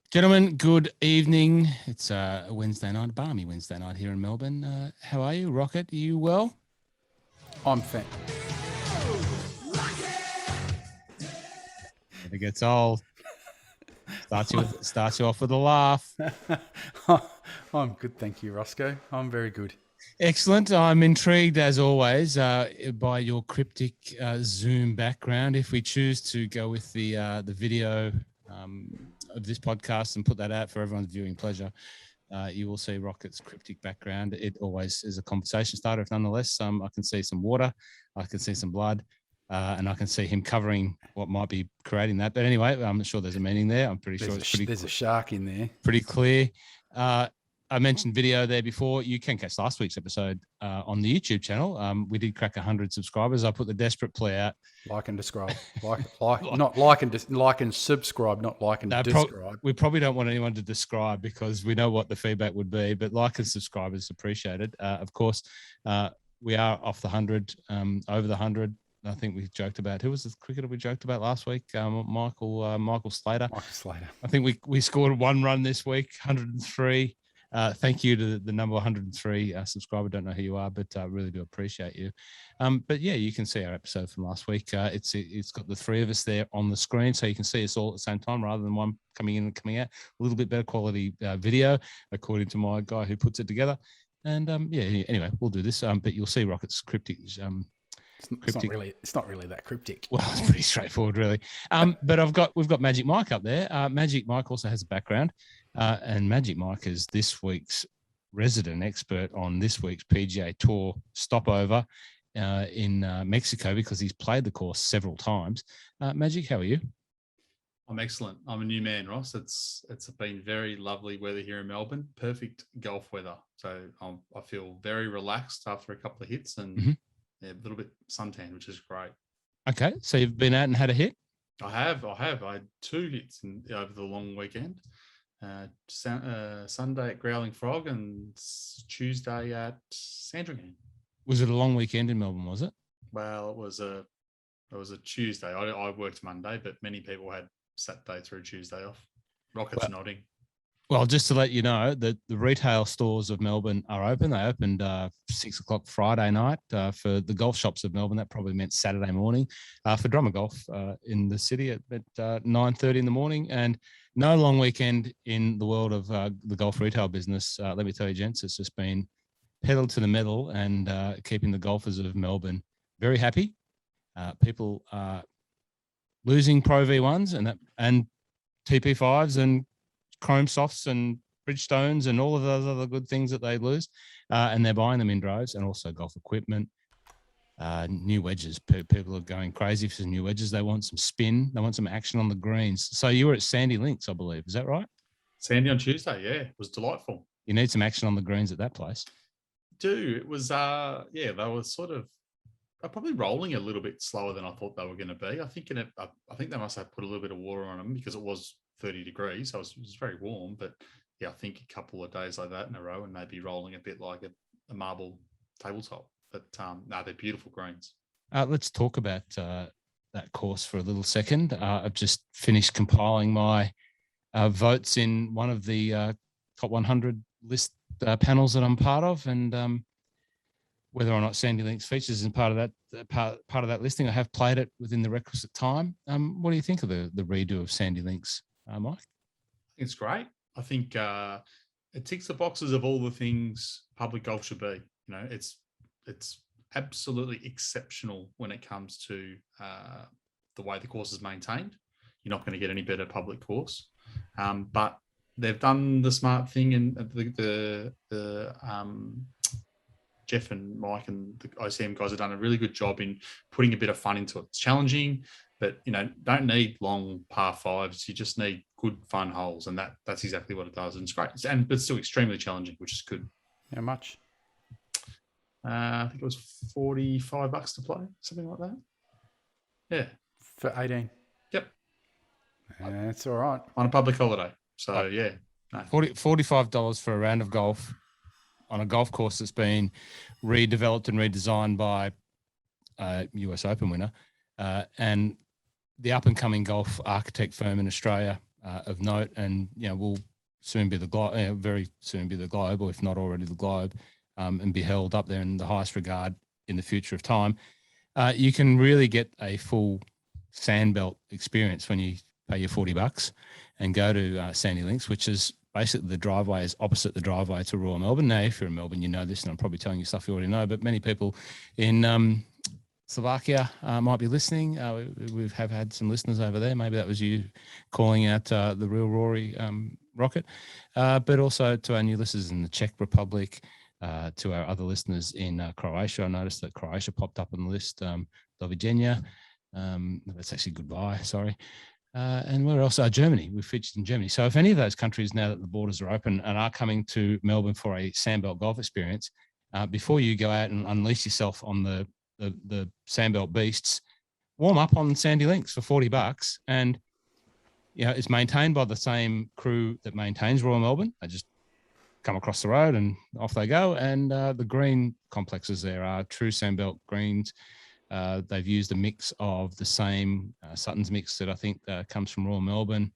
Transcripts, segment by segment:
Gentlemen, good evening. It's a Wednesday night, a balmy Wednesday night here in Melbourne. How are you, Rocket? Are you well? I'm fine. Never gets old. Starts you off with a laugh. I'm good, thank you, Roscoe. I'm very good. Excellent. I'm intrigued, as always, by your cryptic Zoom background. If we choose to go with the video of this podcast and put that out for everyone's viewing pleasure, you will see Rocket's cryptic background. It always is a conversation starter. If nonetheless, I can see some water, I can see some blood, and I can see him covering what might be creating that. But anyway, I'm sure there's a meaning there. I'm pretty sure there's a shark in there. Pretty clear. I mentioned video there before. You can catch last week's episode on the YouTube channel. We did crack 100 subscribers. I put the desperate plea out. Like and describe. Not like and subscribe, not like and describe. We probably don't want anyone to describe because we know what the feedback would be, but like and subscribe is appreciated. Of course, we are off the 100, over the 100. I think we joked about, who was the cricketer we joked about last week? Michael Slater. Michael Slater. I think we scored one run this week, 103. Thank you to the number 103 subscriber. Don't know who you are, but really do appreciate you. But yeah, you can see our episode from last week. It's got the three of us there on the screen, so you can see us all at the same time rather than one coming in and coming out. A little bit better quality video, according to my guy who puts it together. And yeah, anyway, we'll do this. But you'll see Rocket's cryptic. It's not really that cryptic. Well, it's pretty straightforward, really. But we've got Magic Mike up there. Magic Mike also has a background, and Magic Mike is this week's resident expert on this week's PGA Tour stopover in Mexico because he's played the course several times. Magic, how are you? I'm excellent. I'm a new man, Ross. It's been very lovely weather here in Melbourne. Perfect golf weather. So I feel very relaxed after a couple of hits and. Mm-hmm. Yeah, a little bit suntan, which is great. Okay, so you've been out and had a hit? I have. I had 2 hits over the long weekend. Sunday at Growling Frog and Tuesday at Sandringham. Was it a long weekend in Melbourne, was it? Well, it was a Tuesday. I worked Monday, but many people had Saturday through Tuesday off. Rocket's nodding. Well, just to let you know that the retail stores of Melbourne are open. They opened 6 o'clock Friday night for the golf shops of Melbourne. That probably meant Saturday morning for Drummer Golf in the city at 9:30 in the morning. And no long weekend in the world of the golf retail business. Let me tell you, gents, it's just been pedal to the metal and keeping the golfers of Melbourne very happy. People are losing Pro V1s and TP5s and Chrome Softs and Bridgestones and all of those other good things that they lose, and they're buying them in droves, and also golf equipment, new wedges. People are going crazy for some new wedges. They want some spin. They want some action on the greens. So you were at Sandy Links, I believe. Is that right? Sandy on Tuesday, yeah. It was delightful. You need some action on the greens at that place. It was, they were sort of probably rolling a little bit slower than I thought they were going to be. I think they must have put a little bit of water on them because it was 30 degrees. So it was very warm, but yeah, I think a couple of days like that in a row and maybe rolling a bit like a marble tabletop. But they're beautiful greens. Let's talk about that course for a little second. I've just finished compiling my votes in one of the top 100 list panels that I'm part of, and whether or not Sandy Links features in part of that listing, I have played it within the requisite time. What do you think of the redo of Sandy Links, Mike? It's great. I think it ticks the boxes of all the things public golf should be. You know, it's absolutely exceptional when it comes to the way the course is maintained. You're not going to get any better public course, but they've done the smart thing, and the Jeff and Mike and the ICM guys have done a really good job in putting a bit of fun into it. It's challenging. But, don't need long par fives. You just need good, fun holes. And that's exactly what it does. And it's great. But it's still extremely challenging, which is good. How much? I think it was $45 to play, something like that. Yeah. For 18? Yep. That's all right. On a public holiday. So, yeah. No. $45 for a round of golf on a golf course that's been redeveloped and redesigned by a US Open winner. And the up-and-coming golf architect firm in Australia of note, and will soon be very soon be the globe, or if not already the globe, and be held up there in the highest regard in the future of time. You can really get a full sandbelt experience when you pay your $40 and go to Sandy Links, which is basically the driveway is opposite the driveway to Royal Melbourne. Now, if you're in Melbourne, you know this, and I'm probably telling you stuff you already know, but many people in Slovakia might be listening. We have had some listeners over there. Maybe that was you calling out the real Rory Rocket, but also to our new listeners in the Czech Republic, to our other listeners in Croatia. I noticed that Croatia popped up on the list. Doviđenja. That's actually goodbye, sorry. And we're also Germany. We've featured in Germany. So if any of those countries, now that the borders are open and are coming to Melbourne for a sandbelt golf experience, before you go out and unleash yourself on the sandbelt beasts, warm up on Sandy Links for $40, and it's maintained by the same crew that maintains Royal Melbourne. They just come across the road and off they go. And the green complexes there are true sandbelt greens. They've used a mix of the same Sutton's mix that I think comes from Royal Melbourne.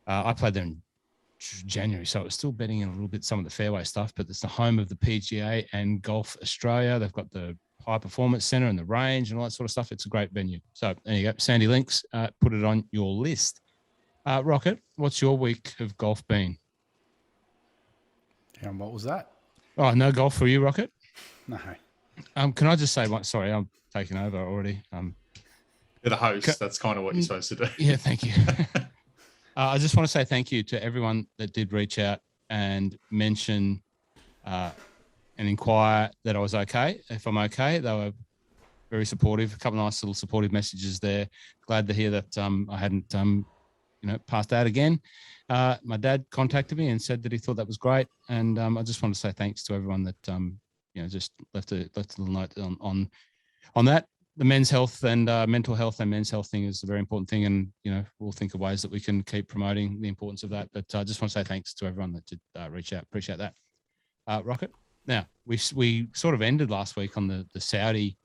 I played there in January, so it was still betting in a little bit some of the fairway stuff, but it's the home of the PGA and Golf Australia. They've got the high performance center and the range and all that sort of stuff. It's a great venue. So there you go, Sandy Links. Put it on your list. Rocket, what's your week of golf been? And what was that? Oh, no golf for you, Rocket? No. Can I just say one? Sorry, I'm taking over already. You're the host. That's kind of what you're supposed to do. Yeah, thank you. I just want to say thank you to everyone that did reach out and mention and inquire that I was okay. If I'm okay, they were very supportive. A couple of nice little supportive messages there. Glad to hear that I hadn't, passed out again. My dad contacted me and said that he thought that was great, and I just want to say thanks to everyone that just left a little note on that. The men's health and mental health and men's health thing is a very important thing, and we'll think of ways that we can keep promoting the importance of that. But I just want to say thanks to everyone that did reach out. Appreciate that. Rocket. Now we sort of ended last week on the Saudi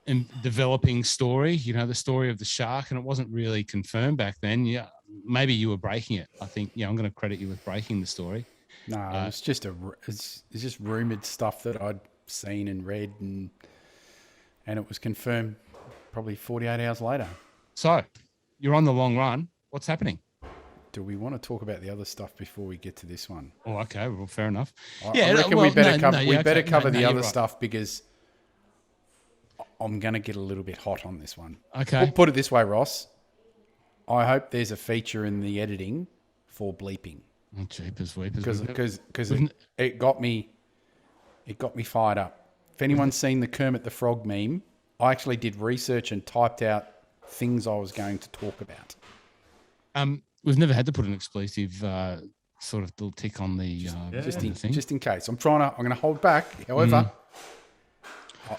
in developing story, the story of the shark, and it wasn't really confirmed back then. Yeah, maybe you were breaking it. I think I'm going to credit you with breaking the story. No, it's just it's just rumored stuff that I'd seen and read, and it was confirmed probably 48 hours later. So you're on the long run. What's happening? Do we want to talk about the other stuff before we get to this one? Oh, okay. Well, fair enough. I reckon we better cover the other stuff, because I'm going to get a little bit hot on this one. Okay. We'll put it this way, Ross. I hope there's a feature in the editing for bleeping. Oh, jeepers weepers. Because it got me fired up. If anyone's seen the Kermit the Frog meme, I actually did research and typed out things I was going to talk about. We've never had to put an expletive sort of little tick on the just in case. I'm going to hold back. However,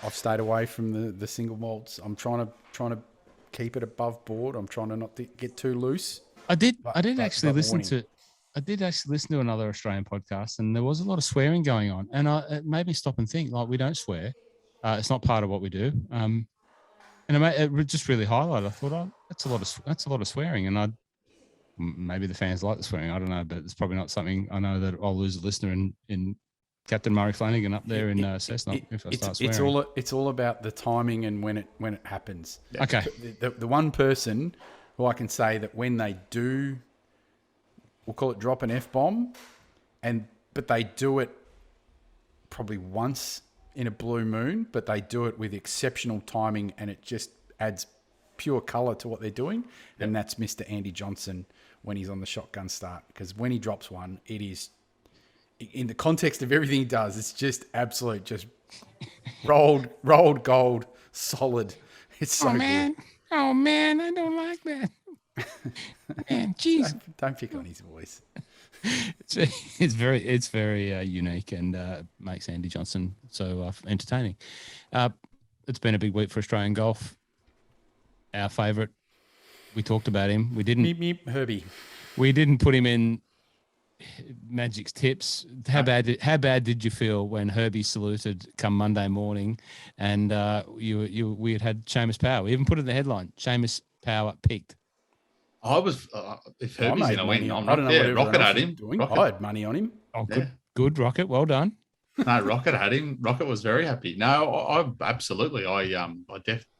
I've stayed away from the single malts. I'm trying to keep it above board. I'm trying to not get too loose. I did actually listen to another Australian podcast, and there was a lot of swearing going on, and it made me stop and think. Like, we don't swear; it's not part of what we do. And it just really highlighted. I thought, that's a lot of swearing, and maybe the fans like the swearing. I don't know, but it's probably not something. I know that I'll lose a listener in Captain Murray Flanagan up there in Cessnock if I start swearing. It's all about the timing and when it happens. Okay. The one person who I can say that when they do, we'll call it drop an F-bomb, but they do it probably once in a blue moon, but they do it with exceptional timing, and it just adds pure colour to what they're doing. Yep. And that's Mr. Andy Johnson when he's on the shotgun start, because when he drops one, it is, in the context of everything he does, it's just absolute, just rolled gold solid. It's so Oh man, I don't like that. Man, jeez. Don't pick on his voice. It's very unique and makes Andy Johnson so entertaining. It's been a big week for Australian golf. Our favourite, we talked about him. We didn't. Meep, meep, Herbie. We didn't put him in Magic's tips. How bad did you feel when Herbie saluted come Monday morning, and we had Seamus Power. We even put it in the headline. Seamus Power picked. I was if Herbie's going to win, I'm I don't know what rocket at him. I had money on him. Oh, good, Rocket. Well done. No, Rocket had him. Rocket was very happy. No, I absolutely. I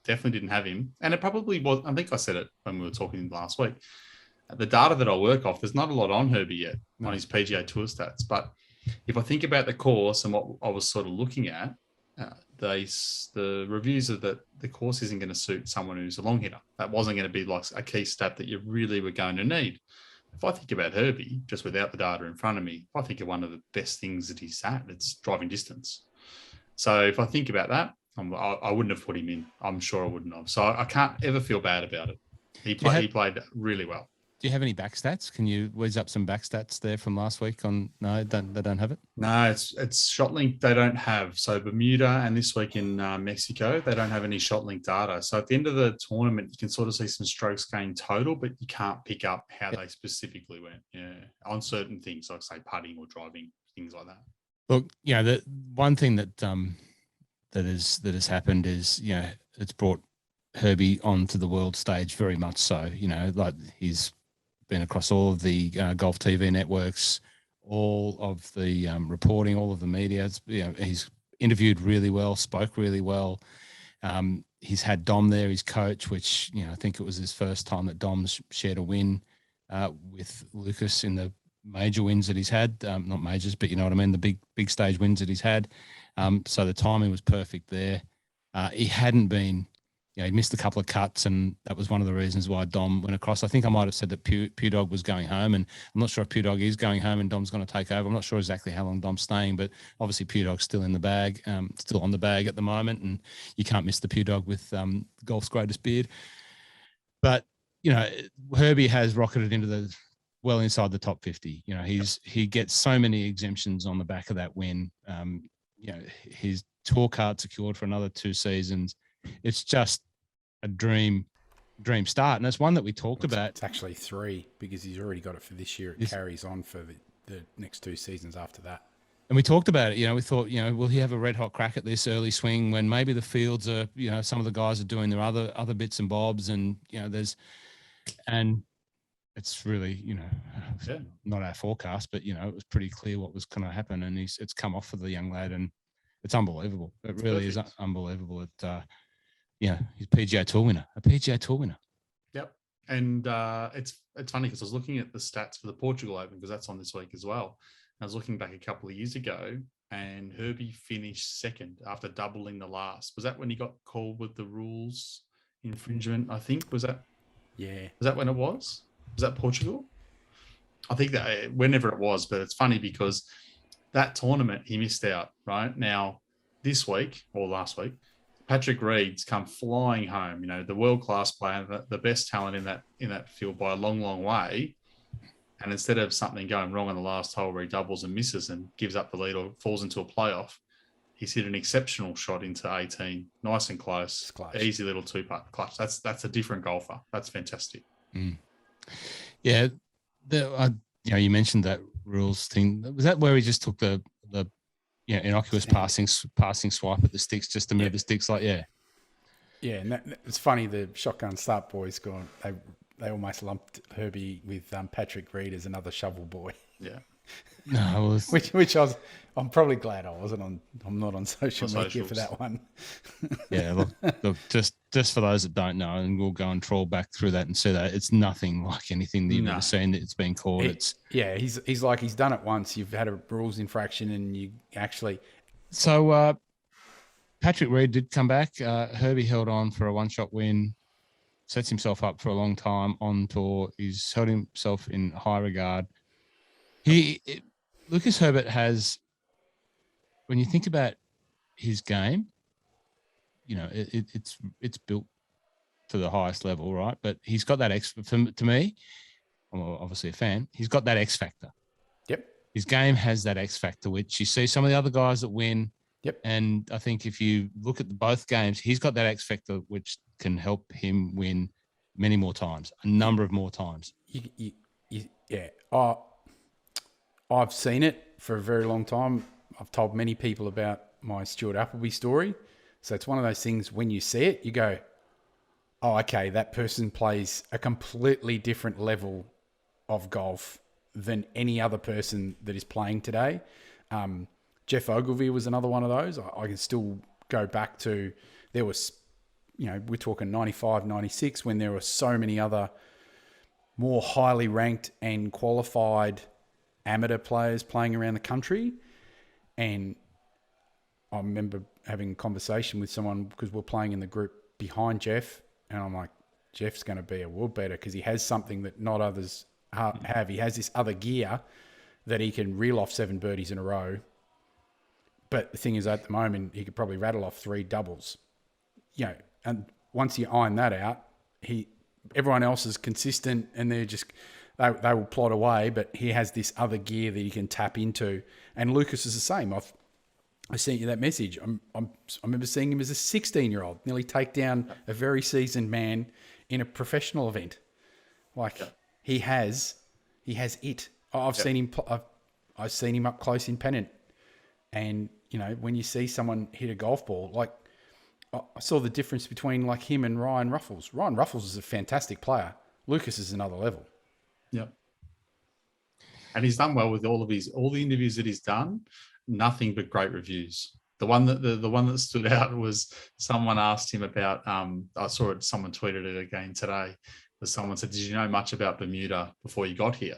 definitely didn't have him, and it probably was. I think I said it when we were talking last week. The data that I work off, there's not a lot on Herbie yet on his PGA Tour stats. But if I think about the course and what I was sort of looking at, the reviews of the course isn't going to suit someone who's a long hitter. That wasn't going to be like a key stat that you really were going to need. If I think about Herbie, just without the data in front of me, I think of one of the best things that he's at, it's driving distance. So if I think about that, I wouldn't have put him in. I'm sure I wouldn't have. So I can't ever feel bad about it. He played really well. Do you have any back stats? Can you whiz up some back stats there from last week? They don't have it. No, it's ShotLink. They don't have. So Bermuda and this week in Mexico, they don't have any ShotLink data. So at the end of the tournament, you can sort of see some strokes gained total, but you can't pick up how they specifically went. Yeah, on certain things like say putting or driving, things like that. Look, the one thing that has happened is it's brought Herbie onto the world stage very much so. Like he's been across all of the golf TV networks, all of the reporting, all of the media. He's interviewed really well, spoke really well. He's had Dom there, his coach, which I think it was his first time that Dom's shared a win with Lucas in the major wins that he's had. Not majors, but you know what I mean, the big stage wins that he's had. So the timing was perfect there. He hadn't been. He missed a couple of cuts, and that was one of the reasons why Dom went across. I think I might have said that Pew Dog was going home, and I'm not sure if Pew Dog is going home and Dom's going to take over. I'm not sure exactly how long Dom's staying, but obviously Pew Dog's still in the bag, still on the bag at the moment, and you can't miss the Pew Dog with golf's greatest beard. But, Herbie has rocketed into well inside the top 50. He gets so many exemptions on the back of that win. His tour card secured for another 2 seasons. It's just a dream start. And it's one that we talked about. It's actually 3 because he's already got it for this year. It carries on for the next 2 seasons after that. And we talked about it. We thought, will he have a red hot crack at this early swing when maybe the fields are, some of the guys are doing their other bits and bobs and, and it's really, not our forecast, but, it was pretty clear what was going to happen. And it's come off for the young lad and it's unbelievable. It really is unbelievable. He's a PGA Tour winner. Yep. And it's funny because I was looking at the stats for the Portugal Open because that's on this week as well. I was looking back a couple of years ago and Herbie finished second after doubling the last. Was that when he got called with the rules infringement, I think? Was that? Yeah. Was that when it was? Was that Portugal? I think that whenever it was, but it's funny because that tournament he missed out, right? Now, this week or last week, Patrick Reed's come flying home, the world-class player, the best talent in that field by a long, long way. And instead of something going wrong on the last hole where he doubles and misses and gives up the lead or falls into a playoff, he's hit an exceptional shot into 18, nice and close, easy little 2-putt clutch. That's a different golfer. That's fantastic. Mm. Yeah, you mentioned that rules thing. Was that where he just took the innocuous passing swipe at the sticks just to move the sticks? Yeah, and it's funny. The Shotgun Start boys they almost lumped Herbie with Patrick Reed as another shovel boy. Yeah, no, which I'm probably glad I'm not on social media for that one. Yeah, look, just for those that don't know, and we'll go and trawl back through that and see that it's nothing like anything that you've ever seen that it's been called. He's like he's done it once. You've had a rules infraction, and you actually. So Patrick Reed did come back. Herbie held on for a 1-shot win. Sets himself up for a long time on tour. He's held himself in high regard. Lucas Herbert has, when you think about his game, it's built to the highest level, right? But he's got that to me, I'm obviously a fan. He's got that X factor. Yep. His game has that X factor, which you see some of the other guys that win. Yep. And I think if you look at both games, he's got that X factor, which can help him win many more times, a number of more times. Yeah. I've seen it for a very long time. I've told many people about my Stuart Appleby story. So it's one of those things, when you see it, you go, oh, okay, that person plays a completely different level of golf than any other person that is playing today. Jeff Ogilvie was another one of those. I can still go back to, there was, we're talking 95, 96, when there were so many other more highly ranked and qualified amateur players playing around the country. And I remember having a conversation with someone, because we're playing in the group behind Jeff, and I'm like, Jeff's going to be a world beater because he has something that not others have. He has this other gear that he can reel off 7 birdies in a row. But the thing is, at the moment, he could probably rattle off 3 doubles. And once you iron that out, everyone else is consistent, and they're just they will plod away. But he has this other gear that he can tap into. And Lucas is the same. I sent you that message. I remember seeing him as a 16-year-old nearly take down a very seasoned man in a professional event. He has it. I've seen him. I've seen him up close in pennant. And when you see someone hit a golf ball, I saw the difference between him and Ryan Ruffles. Ryan Ruffles is a fantastic player. Lucas is another level. Yep. And he's done well with all the interviews that he's done. Nothing but great reviews. The one that stood out was someone asked him about. I saw it. Someone tweeted it again today. Was someone said, "Did you know much about Bermuda before you got here?"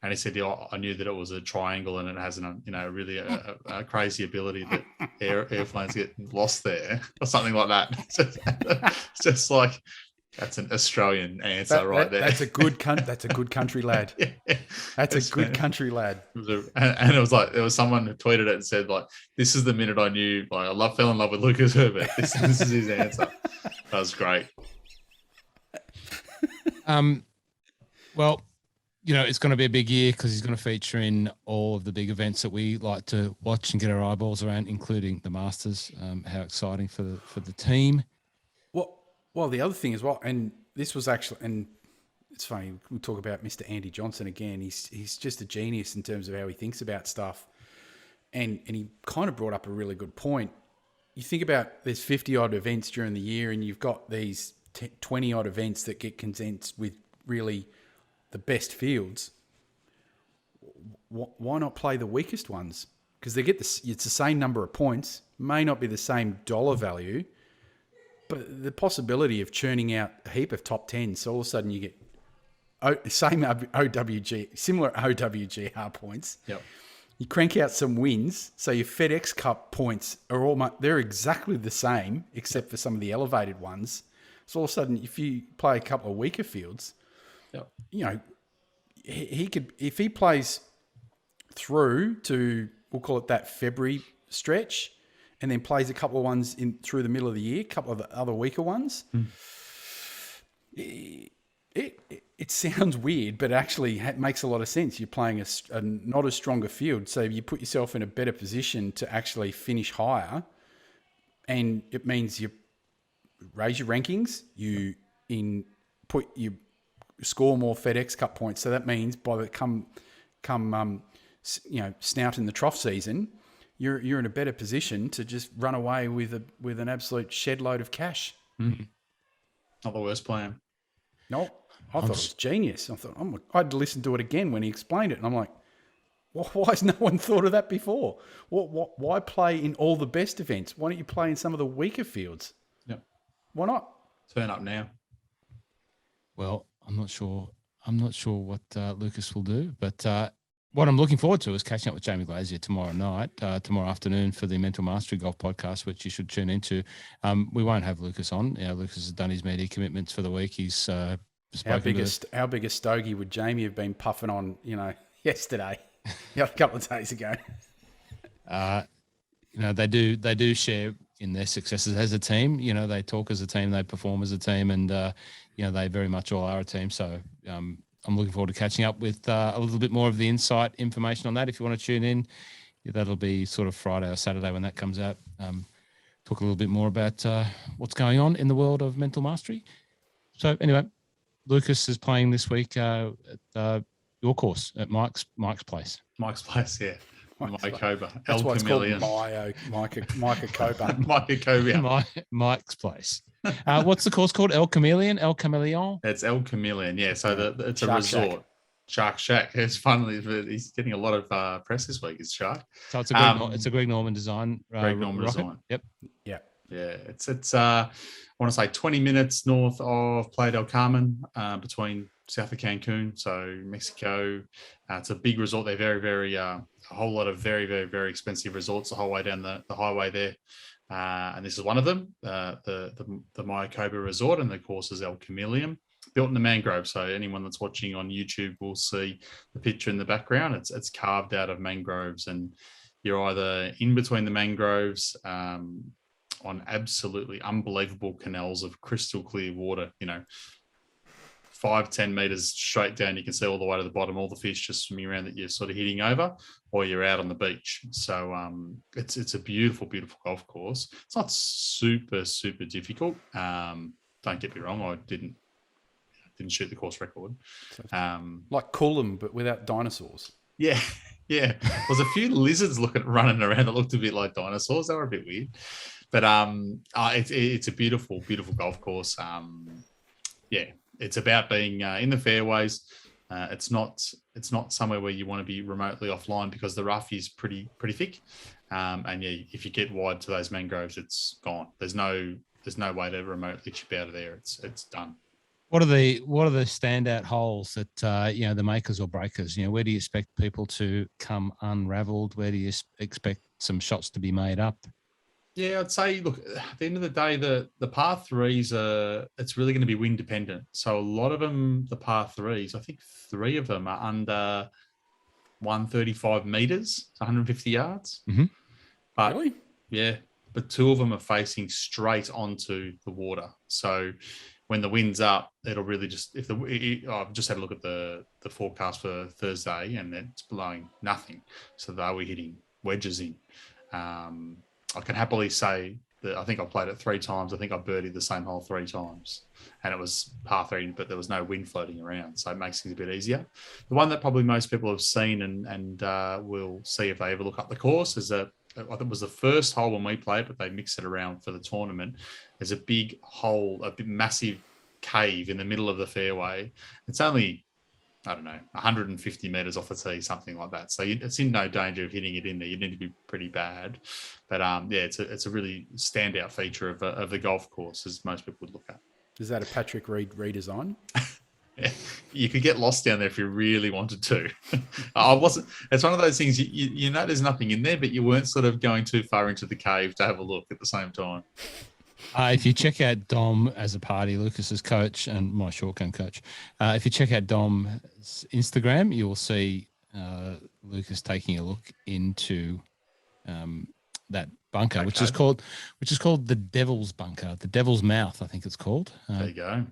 And he said, "Yeah, I knew that it was a triangle and it has really a crazy ability that airplanes get lost there or something like that." It's just like, that's an Australian answer there. That's a good country lad. Yeah. That's a good country lad. And it was there was someone who tweeted it and said, this is the minute I knew, fell in love with Lucas Herbert. This is his answer. That was great. Well, it's going to be a big year because he's going to feature in all of the big events that we like to watch and get our eyeballs around, including the Masters. How exciting for the team. Well, the other thing as well, and this was actually, and it's funny, we'll talk about Mr. Andy Johnson again. He's just a genius in terms of how he thinks about stuff. And he kind of brought up a really good point. You think about there's 50-odd events during the year, and you've got these 20-odd events that get condensed with really the best fields. Why not play the weakest ones? Because they get it's the same number of points, may not be the same dollar value, but the possibility of churning out a heap of top 10s, so all of a sudden you get similar OWGR points. Yep. You crank out some wins, so your FedEx Cup points are they're exactly the same, except for some of the elevated ones. So all of a sudden, if you play a couple of weaker fields, he could, if he plays through to, we'll call it that February stretch, and then plays a couple of ones in through the middle of the year, a couple of the other weaker ones. It sounds weird, but actually makes a lot of sense. You're playing a not as strong a field, so you put yourself in a better position to actually finish higher, and it means you raise your rankings. You score more FedEx Cup points, so that means by the snout in the trough season, you're in a better position to just run away with an absolute shed load of cash. Mm-hmm. Not the worst plan. No, I thought it was genius. I thought I had to listen to it again when he explained it, and I'm like, why has no one thought of that before? Why play in all the best events? Why don't you play in some of the weaker fields? Yep. Why not? Turn up now. Well, I'm not sure what Lucas will do, but what I'm looking forward to is catching up with Jamie Glazier tomorrow afternoon for the Mental Mastery Golf podcast, which you should tune into. We won't have Lucas on. Lucas has done his media commitments for the week. He's how big a stogie would Jamie have been puffing on, yesterday, a couple of days ago? They do share in their successes as a team. You know, they talk as a team, they perform as a team, and you know, they very much all are a team. So I'm looking forward to catching up with a little bit more of the insight information on that. If you want to tune in, that'll be sort of Friday or Saturday when that comes out. Talk a little bit more about what's going on in the world of mental mastery. So anyway, Lucas is playing this week at your course at Mike's place. Mike's place, yeah. Mycoba. That's why it's called Mycoba. Mycoba. Mike's place. What's the course called? El Chameleon? El Chameleon? It's El Chameleon, yeah. So it's a Shark resort. Shack. Shark Shack. It's finally, he's getting a lot of press this week. It's Shark. So it's a Greg Norman design. Greg Norman rocket. design. Yep. Yeah. It's I want to say 20 minutes north of Playa del Carmen, between south of Cancun, so Mexico. It's a big resort. They're very, very a whole lot of very, very, very expensive resorts the whole way down the highway there. And this is one of them, the Mycoba Resort, and the course is El Chameleon, built in the mangrove. So anyone that's watching on YouTube will see the picture in the background. It's carved out of mangroves, and you're either in between the mangroves on absolutely unbelievable canals of crystal clear water, 5-10 meters straight down. You can see all the way to the bottom, all the fish just swimming around that you're sort of hitting over, or you're out on the beach. So it's a beautiful, beautiful golf course. It's not super, super difficult. Don't get me wrong. I didn't shoot the course record. Like Coolum, but without dinosaurs. Yeah. Yeah. There's a few lizards running around that looked a bit like dinosaurs. They were a bit weird. But it's a beautiful, beautiful golf course. It's about being in the fairways. It's not somewhere where you want to be remotely offline because the rough is pretty thick. And yeah, if you get wide to those mangroves, it's gone. There's no way to remotely chip out of there. It's done. What are the standout holes that the makers or breakers? Where do you expect people to come unraveled? Where do you expect some shots to be made up? Yeah, I'd say, look, at the end of the day, the par threes it's really going to be wind dependent. So a lot of them, the par threes, I think 3 of them are under 135 meters, 150 yards. Mm-hmm. But really? Yeah, but 2 of them are facing straight onto the water. So when the wind's up, it'll really just, I've just had a look at the forecast for Thursday, and it's blowing nothing. So they were hitting wedges in. I can happily say that I think I played it 3 times. I think I birdied the same hole 3 times, and it was par 3, but there was no wind floating around, so it makes things a bit easier. The one that probably most people have seen and will see if they ever look up the course is I think it was the first hole when we played, but they mixed it around for the tournament. There's a big hole, a big massive cave in the middle of the fairway. It's only, I don't know, 150 meters off the tee, something like that. So it's in no danger of hitting it in there. You need to be pretty bad. But it's a really standout feature of the golf course, as most people would look at. Is that a Patrick Reed redesign? Yeah, you could get lost down there if you really wanted to. It's one of those things, you know there's nothing in there, but you weren't sort of going too far into the cave to have a look at the same time. If you check out Dom as a party, Lucas's coach and my short-gun coach, if you check out Dom's Instagram, you will see Lucas taking a look into that bunker, which is called the Devil's Bunker, the Devil's Mouth, I think it's called. There you go.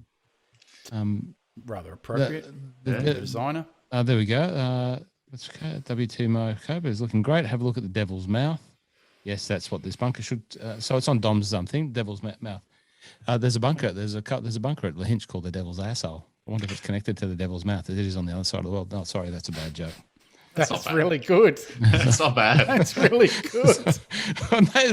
Rather appropriate. The designer. There we go. Let's go. W2 Mycoba is looking great. Have a look at the Devil's Mouth. Yes, that's what this bunker should. So it's on Dom's thing, Devil's Mouth. There's a bunker. There's a bunker at Lahinch called the Devil's Asshole. I wonder if it's connected to the Devil's Mouth. It is on the other side of the world. No, sorry, that's a bad joke. That's really good. That's not bad. That's really good.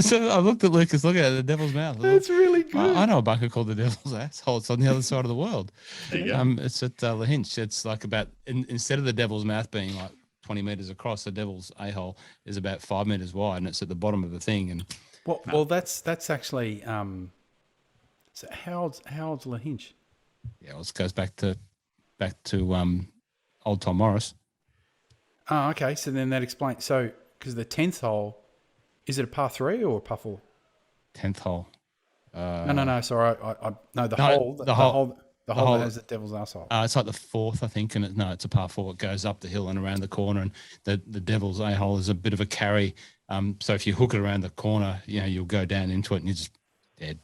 So I looked at Lucas looking at the Devil's Mouth. That's really good. I know a bunker called the Devil's Asshole. It's on the other side of the world. There you go. It's at Lahinch. It's like about, instead of the Devil's Mouth being like 20 meters across, the Devil's A-hole is about 5 meters wide, and it's at the bottom of the thing. And well, that's actually. So how old's Lahinch? Yeah, it goes back to old Tom Morris. Oh, okay. So then that explains. So because the 10th hole, is it a par 3 or a par 4? 10th hole. No. Sorry, the hole. The hole that has the devil's arsehole. It's like the fourth, I think, and it's a par 4. It goes up the hill and around the corner, and the devil's a-hole is a bit of a carry. So if you hook it around the corner, you'll go down into it and you're just dead.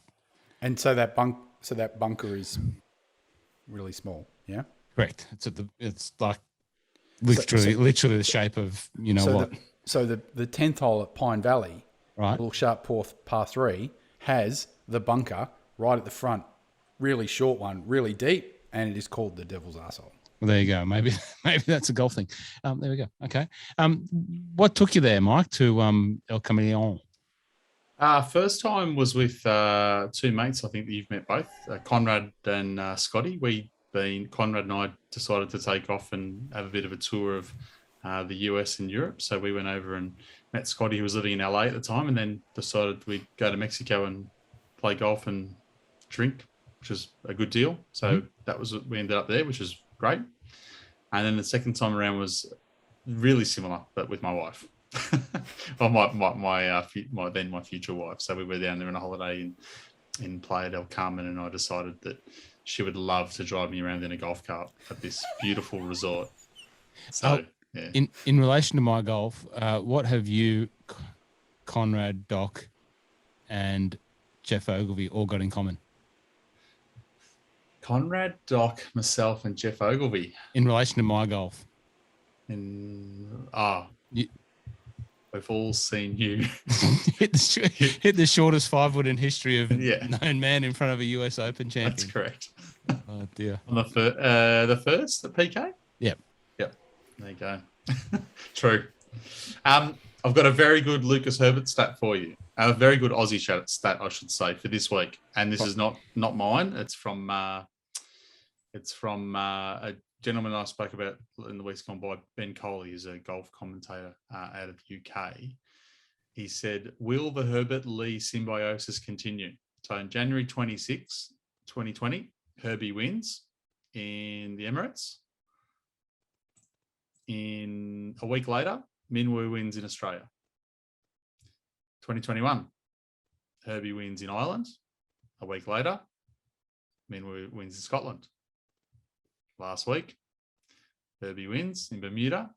And so that bunker is really small, yeah? Correct. It's like literally the shape of what. So the 10th hole at Pine Valley, right, little sharp par 3, has the bunker right at the front, really short one, really deep, and it is called the Devil's Arsehole. Well, there you go. Maybe that's a golf thing. There we go. Okay. What took you there, Mike, to El Camino? First time was with 2 mates, I think that you've met both, Conrad and Scotty. Conrad and I decided to take off and have a bit of a tour of the US and Europe. So we went over and met Scotty, who was living in LA at the time, and then decided we'd go to Mexico and play golf and drink, which was a good deal. So we ended up there, which was great. And then the second time around was really similar, but with my wife. Well, my future wife. So we were down there on a holiday in Playa del Carmen, and I decided that she would love to drive me around in a golf cart at this beautiful resort. So, yeah. In relation to my golf, what have you, Conrad, Doc, and Jeff Ogilvie all got in common? Conrad, Doc, myself, and Jeff Ogilvie. In relation to my golf. We've all seen you hit the shortest 5-wood in history of known man in front of a US Open champion. That's correct. Oh dear. On the first at PK? Yep. There you go. True. I've got a very good Lucas Herbert stat for you. A very good Aussie stat, I should say, for this week. And this is not mine. It's from a gentleman I spoke about in the weeks gone by. Ben Coley is a golf commentator out of the UK. He said, "Will the Herbert Lee symbiosis continue?" So in January 26, 2020, Herbie wins in the Emirates. In a week later, Minwoo wins in Australia. 2021, Herbie wins in Ireland. A week later, Minwoo wins in Scotland. Last week, Herbie wins in Bermuda.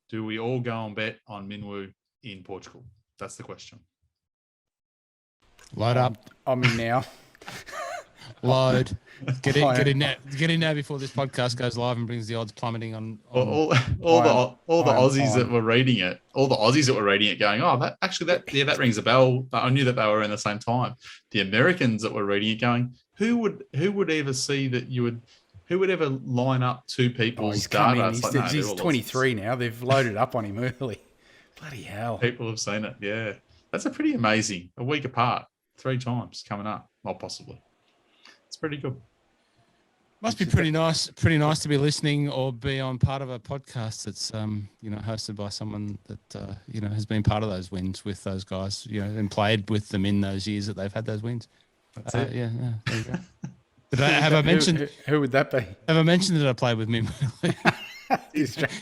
Do we all go and bet on Minwoo in Portugal? That's the question. Load up. I'm in now. Load. Get in now before this podcast goes live and brings the odds plummeting on. All the Aussies that were reading it, going, that rings a bell. I knew that they were in the same time. The Americans that were reading it going, who would ever see that you would? Who would ever line up 2 people's data? He's 23 now. They've loaded up on him early. Bloody hell. People have seen it. Yeah. That's a pretty amazing. A week apart, 3 times coming up. Well, possibly. It's pretty good. Must be pretty nice to be listening or be on part of a podcast that's hosted by someone that has been part of those wins with those guys, and played with them in those years that they've had those wins. That's it. Yeah, there you go. Have I mentioned who would that be? Have I mentioned that I played with Mim?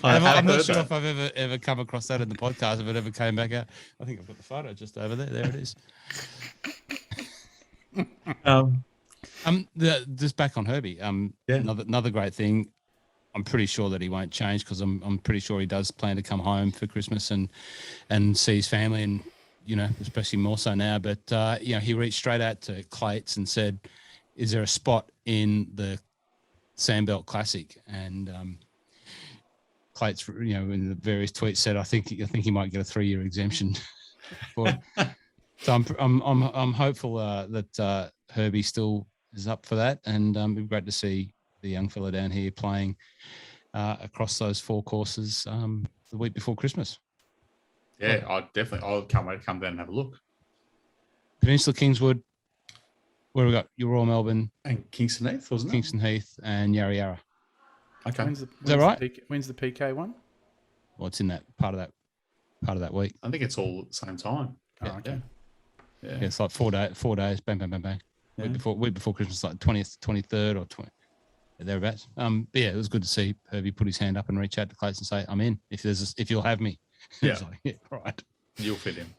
I'm not sure if I've ever come across that in the podcast, if it ever came back out. I think I've got the photo just over there. There it is. Just back on Herbie. Another great thing. I'm pretty sure that he won't change because I'm pretty sure he does plan to come home for Christmas and see his family, and especially more so now. But he reached straight out to Clates and said, "Is there a spot in the Sandbelt Classic?" And Clates, in the various tweets said, I think he might get a 3-year exemption for it. So I'm hopeful that Herbie still is up for that, and it'd be great to see the young fella down here playing across those 4 courses the week before Christmas. Yeah, I can't wait to come down and have a look. Peninsula Kingswood. Where we got your Royal Melbourne and Kingston Heath, wasn't it? Kingston Heath and Yarra Yarra. Okay, is that right? When's the PK one? Well, it's in that part of that week. I think it's all at the same time. Oh, okay. Yeah, it's like 4 days, bang, bang, bang, bang. Yeah. Week before Christmas, like 20th, 23rd, or 20, thereabouts. But yeah, it was good to see Herbie put his hand up and reach out to Clates and say, "I'm in. If you'll have me." Yeah, right. You'll fit in.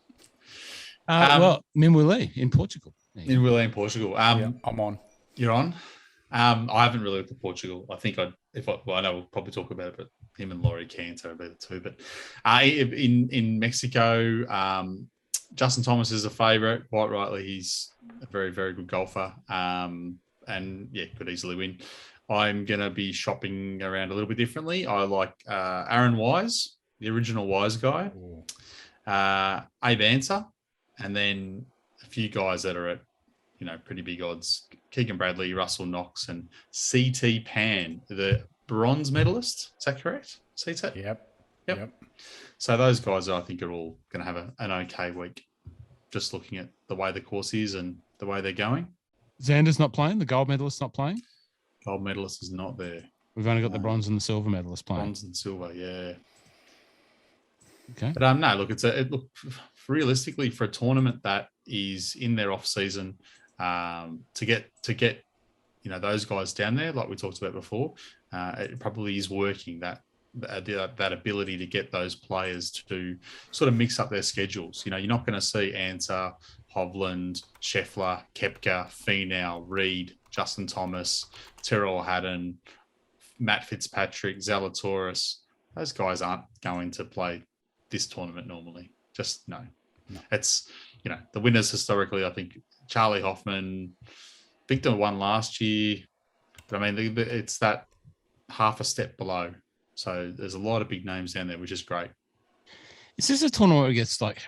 Minwoo Lee in Portugal. In Portugal. I'm on. You're on? I haven't really looked at Portugal. I think I know we'll probably talk about it, but him and Laurie Cantor are the two. But in Mexico, Justin Thomas is a favourite. Quite rightly, he's a very, very good golfer. And yeah, could easily win. I'm going to be shopping around a little bit differently. I like Aaron Wise, the original Wise guy, Abe Answer, and then a few guys that are at, pretty big odds. Keegan Bradley, Russell Knox, and CT Pan, the bronze medalist. Is that correct? CT? Yep. So those guys, I think, are all going to have an okay week, just looking at the way the course is and the way they're going. Xander's not playing? The gold medalist not playing? Gold medalist is not there. We've only got the bronze and the silver medalist playing. Bronze and silver, yeah. Okay. But no, look, realistically, for a tournament that is in their off season, to get those guys down there, like we talked about before, it probably is working that ability to get those players to sort of mix up their schedules. You're not going to see Answer, Hovland, Scheffler, Koepka, Finau, Reed, Justin Thomas, Tyrrell Hatton, Matt Fitzpatrick, Zalatoris. Those guys aren't going to play this tournament normally. Just no. It's, the winners historically, I think Charlie Hoffman, Victor won last year, but I mean, it's that half a step below. So there's a lot of big names down there, which is great. Is this a tournament where it gets like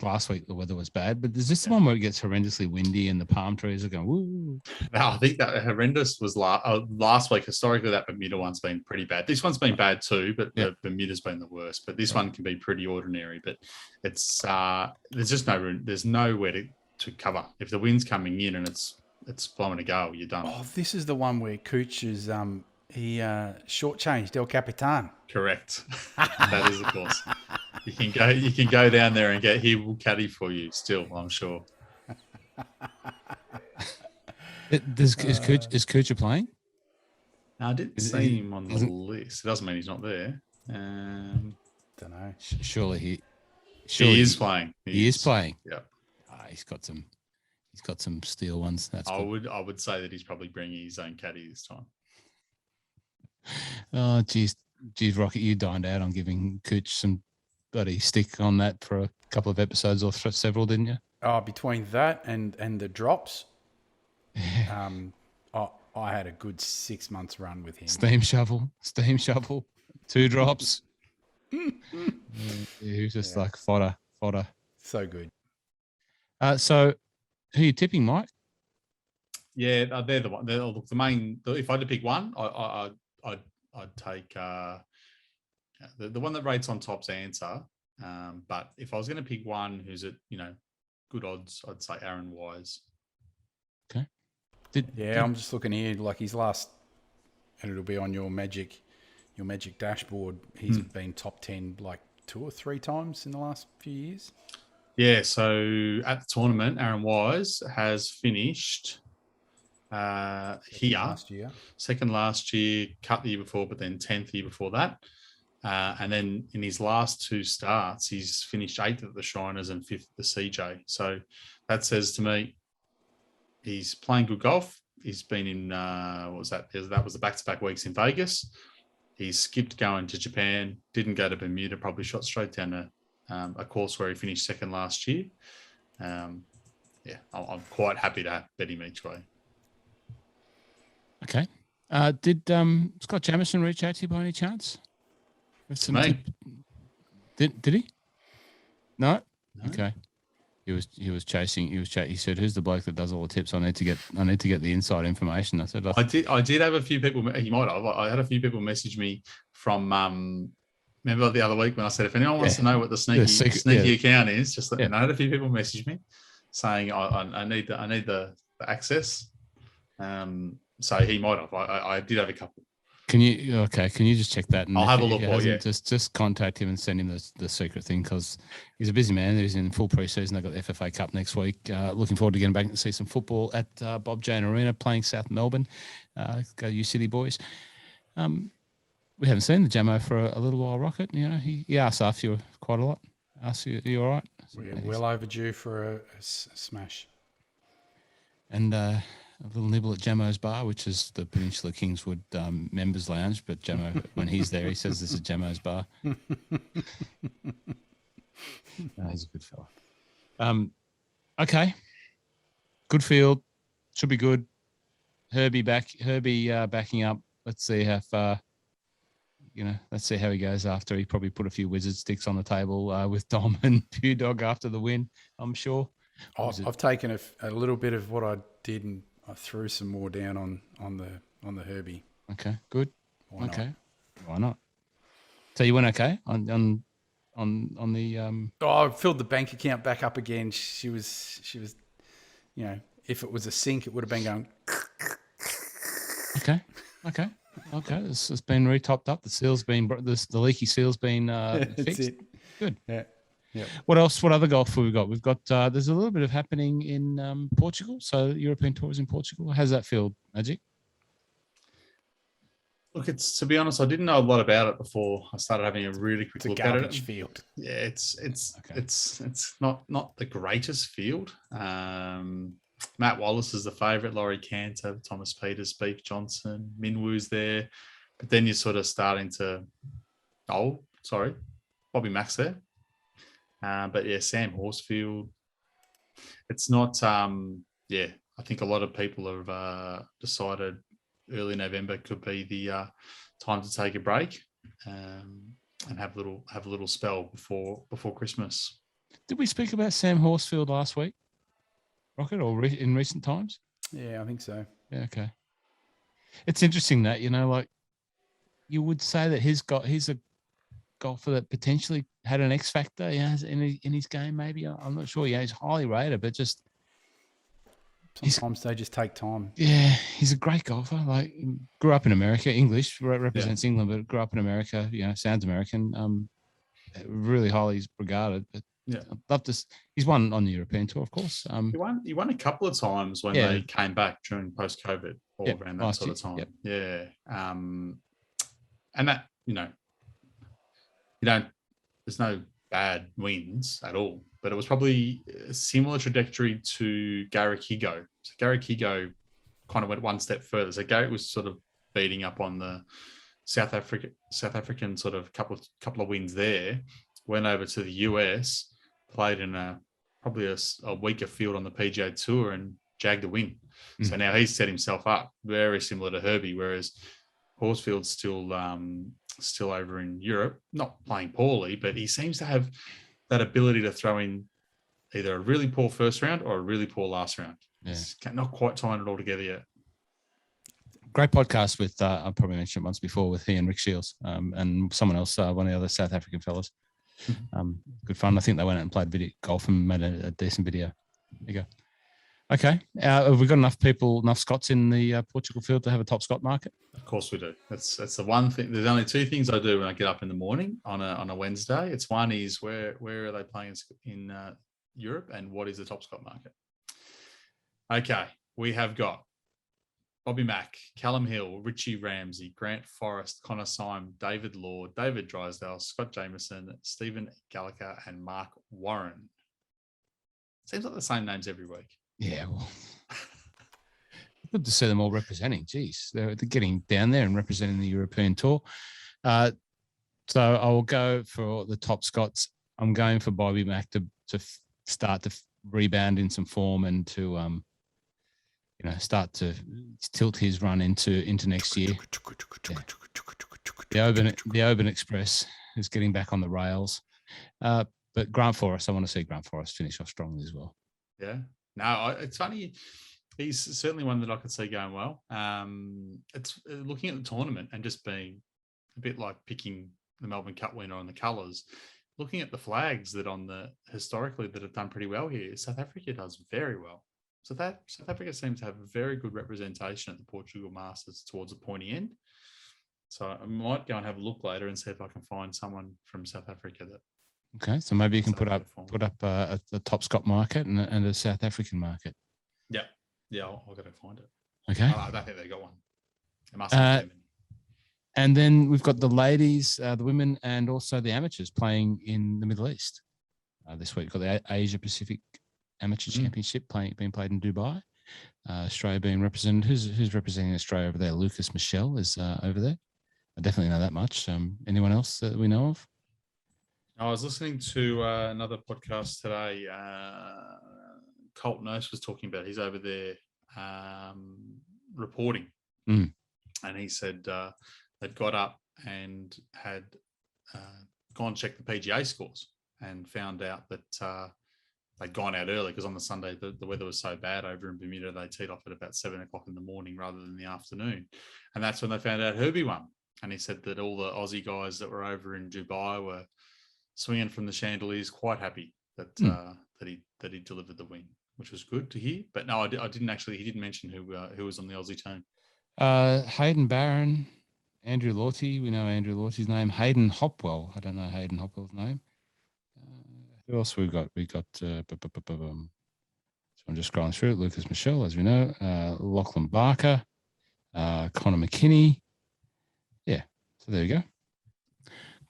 last week the weather was bad, but is this the one where it gets horrendously windy and the palm trees are going, woo? No, I think that horrendous was last week. Historically, that Bermuda one's been pretty bad. This one's been bad too, but the Bermuda's been the worst. But this one can be pretty ordinary. But it's there's just there's nowhere to cover. If the wind's coming in and it's blowing a gale, you're done. Oh, this is the one where Cooch is he shortchanged El Capitan. Correct. That is, of course. You can go down there and he will caddy for you still, I'm sure. Is Kuchar playing? No, I didn't see him on the list. It doesn't mean he's not there. Don't know. Surely he is playing. He is playing. Yeah. He's got some steel ones. That's I good. would say that he's probably bringing his own caddy this time. Oh, geez, Rocket, you dined out on giving Cooch some bloody stick on that for a couple of episodes or several, didn't you? Oh, between that and the drops, I had a good 6 months run with him. Steam shovel, 2 drops. He was just like fodder. So good. So who are you tipping, Mike? Yeah, they're the one. The main. If I had to pick one, I'd take the one that rates on top's Answer. But if I was going to pick one who's at good odds, I'd say Aaron Wise. Okay. I'm just looking here, like his last, and it'll be on your Magic dashboard. He's been top 10 like 2 or 3 times in the last few years. Yeah, so at the tournament, Aaron Wise has finished here. Second last year, cut the year before, but then 10th the year before that. And then in his last 2 starts, he's finished 8th at the Shriners and 5th at the CJ. So that says to me, he's playing good golf. He's been in, what was that? That was the back-to-back weeks in Vegas. He skipped going to Japan, didn't go to Bermuda, probably shot straight down a course where he finished second last year. I'm quite happy to bet him each way. Okay. Did Scott Jamieson reach out to you by any chance? Me? Did he? No? Okay. He was chasing. He said, "Who's the bloke that does all the tips? I need to get the inside information." I said, "I did have a few people. He might have. I had a few people message me from. Remember the other week when I said, if anyone wants to know what the sneaky account is, just let me know. I had a few people message me saying I need the access. So he might have. I did have a couple. Can you just check that? And I'll have a look. Just contact him and send him the secret thing, because he's a busy man. He's in full preseason. They've got the FFA Cup next week. Looking forward to getting back and see some football at Bob Jane Arena, playing South Melbourne. Go U City boys. We haven't seen the Jamo for a little while, Rocket. He asks after you quite a lot. Asks you all right? We're well overdue for a smash. And a little nibble at Jamo's bar, which is the Peninsula Kingswood members lounge. But Jamo, when he's there, he says this is Jamo's bar. He's a good fella. Okay, good field, should be good. Herbie backing up. Let's see how far. Let's see how he goes after he probably put a few wizard sticks on the table with Dom and Pew Dog after the win. I'm sure. I've taken a little bit of what I did and I threw some more down on the Herbie. Okay, good. Why not? Why not? So you went okay on the. I filled the bank account back up again. She was, if it was a sink, it would have been going. Okay. It's been re-topped up. The seal's been the leaky seal's been fixed. It. Good. Yeah. Yeah. What else? What other golf have we got? We've got there's a little bit of happening in Portugal. So European Tours in Portugal. How's that feel, Magic? Look, to be honest, I didn't know a lot about it before I started having a really quick look at it. Garbage field. Yeah, it's not the greatest field. Matt Wallace is the favourite. Laurie Cantor, Thomas Peters, Beef Johnson, Minwoo's there, but then you're sort of starting to. Bobby Mack's there. But yeah, Sam Horsfield. It's not. I think a lot of people have decided early November could be the time to take a break and have a little spell before Christmas. Did we speak about Sam Horsfield last week, Rocket, or in recent times? Yeah, I think so. Yeah, okay. It's interesting that like you would say that he's a golfer that potentially had an X factor, in his game. Maybe I'm not sure. Yeah, he's highly rated, but just sometimes they just take time. Yeah, he's a great golfer. Like, grew up in America, English, represents England, but grew up in America. Sounds American. Really highly regarded. But I'd love to. He's won on the European Tour, of course. He won a couple of times when they came back during post-COVID or around that sort of time. Yep. Yeah, and that there's no bad wins at all, but it was probably a similar trajectory to Garrick Higo. So Garrick Higo kind of went one step further. So Garrick was sort of beating up on the South African sort of couple of wins there, went over to the US, played in probably a weaker field on the PGA Tour and jagged a win. Mm. So now he's set himself up very similar to Herbie, whereas Horsfield's still over in Europe, not playing poorly, but he seems to have that ability to throw in either a really poor first round or a really poor last round. Yeah. He's not quite tying it all together yet. Great podcast with, I probably mentioned it once before, with he and Rick Shields and someone else, one of the other South African fellas. Good fun. I think they went out and played golf and made a decent video. There you go. Okay. Have we got enough Scots in the Portugal field to have a top Scot market? Of course we do. That's the one thing. There's only two things I do when I get up in the morning on a Wednesday. It's one is where are they playing in Europe, and what is the top Scot market? Okay. We have got Bobby Mack, Callum Hill, Richie Ramsey, Grant Forrest, Connor Syme, David Law, David Drysdale, Scott Jameson, Stephen Gallagher, and Mark Warren. Seems like the same names every week. Yeah, well, good to see them all representing. Geez, they're getting down there and representing the European Tour. So I will go for the top Scots. I'm going for Bobby Mack to start to rebound in some form and to start to tilt his run into next year. Yeah. The Oban Express is getting back on the rails. But Grant Forrest, I want to see Grant Forrest finish off strongly as well. Yeah. No, it's funny. He's certainly one that I could see going well. It's looking at the tournament and just being a bit like picking the Melbourne Cup winner on the colours. Looking at the flags that historically that have done pretty well here, South Africa does very well. So South Africa seems to have a very good representation at the Portugal Masters towards the pointy end. So I might go and have a look later and see if I can find someone from South Africa that. Okay, so maybe you can put up a top Scot market and a South African market. Yeah, I'll go to find it. Okay, I don't think they got one. It must have been. And then we've got the ladies, the women, and also the amateurs playing in the Middle East this week. We've got the Asia Pacific Amateur Championship being played in Dubai. Australia being represented. Who's representing Australia over there? Lucas Michelle is over there. I definitely know that much. Anyone else that we know of? I was listening to another podcast today. Colt Nurse was talking about. He's over there reporting, and he said they'd got up and had gone and checked the PGA scores and found out that they'd gone out early because on the Sunday the weather was so bad over in Bermuda. They teed off at about 7 o'clock in the morning rather than the afternoon, and that's when they found out Herbie won. And he said that all the Aussie guys that were over in Dubai were swinging from the chandeliers, quite happy that that he delivered the win, which was good to hear. But no, I didn't actually. He didn't mention who was on the Aussie team. Hayden Barron, Andrew Lawty. We know Andrew Lawty's name. Hayden Hopwell. I don't know Hayden Hopwell's name. Who else we got? We got. So I'm just scrolling through it. Lucas Michelle, as we know. Lachlan Barker, Connor McKinney. Yeah. So there you go.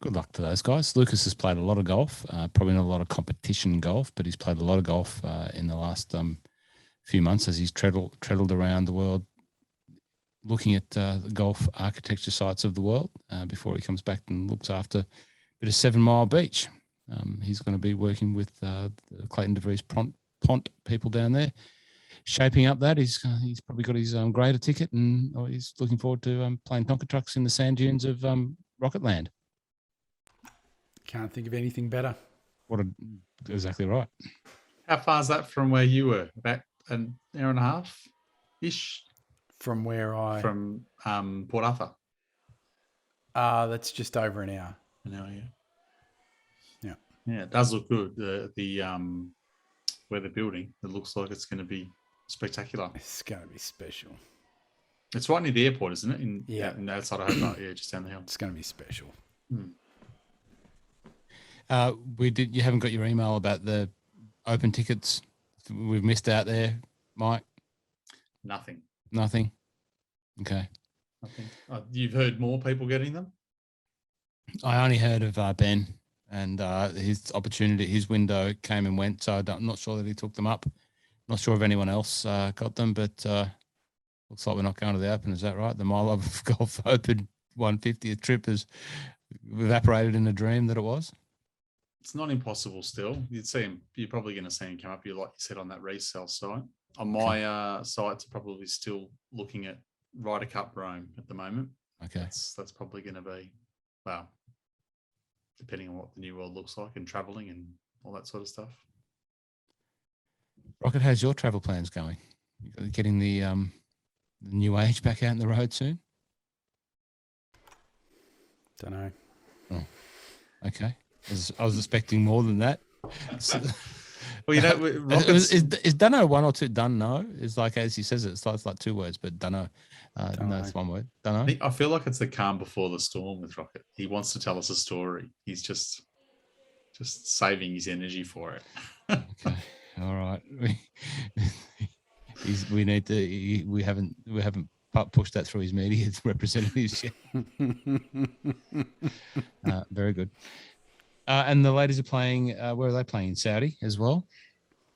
Good luck to those guys. Lucas has played a lot of golf, probably not a lot of competition golf, but he's played a lot of golf in the last few months as he's treadled around the world, looking at the golf architecture sites of the world before he comes back and looks after a bit of 7 Mile Beach. He's going to be working with the Clayton DeVries Pont people down there, shaping up that. He's probably got his grader ticket, and he's looking forward to playing Tonka trucks in the sand dunes of Rocketland. Can't think of anything better. Exactly right. How far is that from where you were? About an hour and a half ish From where from Port Arthur. That's just over an hour. An hour, yeah. Yeah. Yeah, it does look good. The where they're building, it looks like it's going to be spectacular. It's going to be special. It's right near the airport, isn't it? In outside of Hobart, yeah, just down the hill. It's going to be special. You haven't got your email about the open tickets. We've missed out there, Mike. Nothing. Okay. Nothing. You've heard more people getting them? I only heard of Ben and his opportunity, his window came and went. So I'm not sure that he took them up. Not sure if anyone else got them, but looks like we're not going to the Open. Is that right? The My Love Golf Open 150th trip has evaporated in a dream that it was. It's not impossible still. You'd see him. You're probably going to see him come up. Like you said, on that resale site. On my sites, are probably still looking at Ryder Cup Rome at the moment. Okay, that's probably going to be, well, depending on what the new world looks like and traveling and all that sort of stuff. Rocket, how's your travel plans going? You getting the new age back out in the road soon? Don't know. Oh, okay. I was expecting more than that. Well, is Dunno one or two? Dunno is like, as he says it, it's like 2 words, but Dunno. No, it's 1 word. Dunno. I feel like it's the calm before the storm with Rocket. He wants to tell us a story. He's just saving his energy for it. Okay, all right. We haven't pushed that through his media representatives yet. Very good. And the ladies are playing. Where are they playing? In Saudi as well.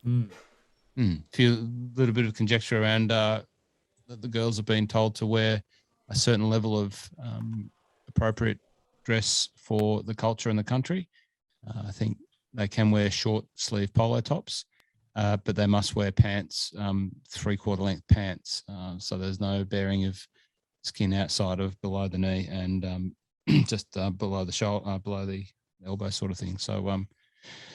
Few little bit of conjecture around that the girls have been told to wear a certain level of appropriate dress for the culture and the country. I think they can wear short sleeve polo tops, but they must wear pants, 3/4 length pants. So there's no bearing of skin outside of below the knee and just below the shoulder, below the elbow sort of thing. So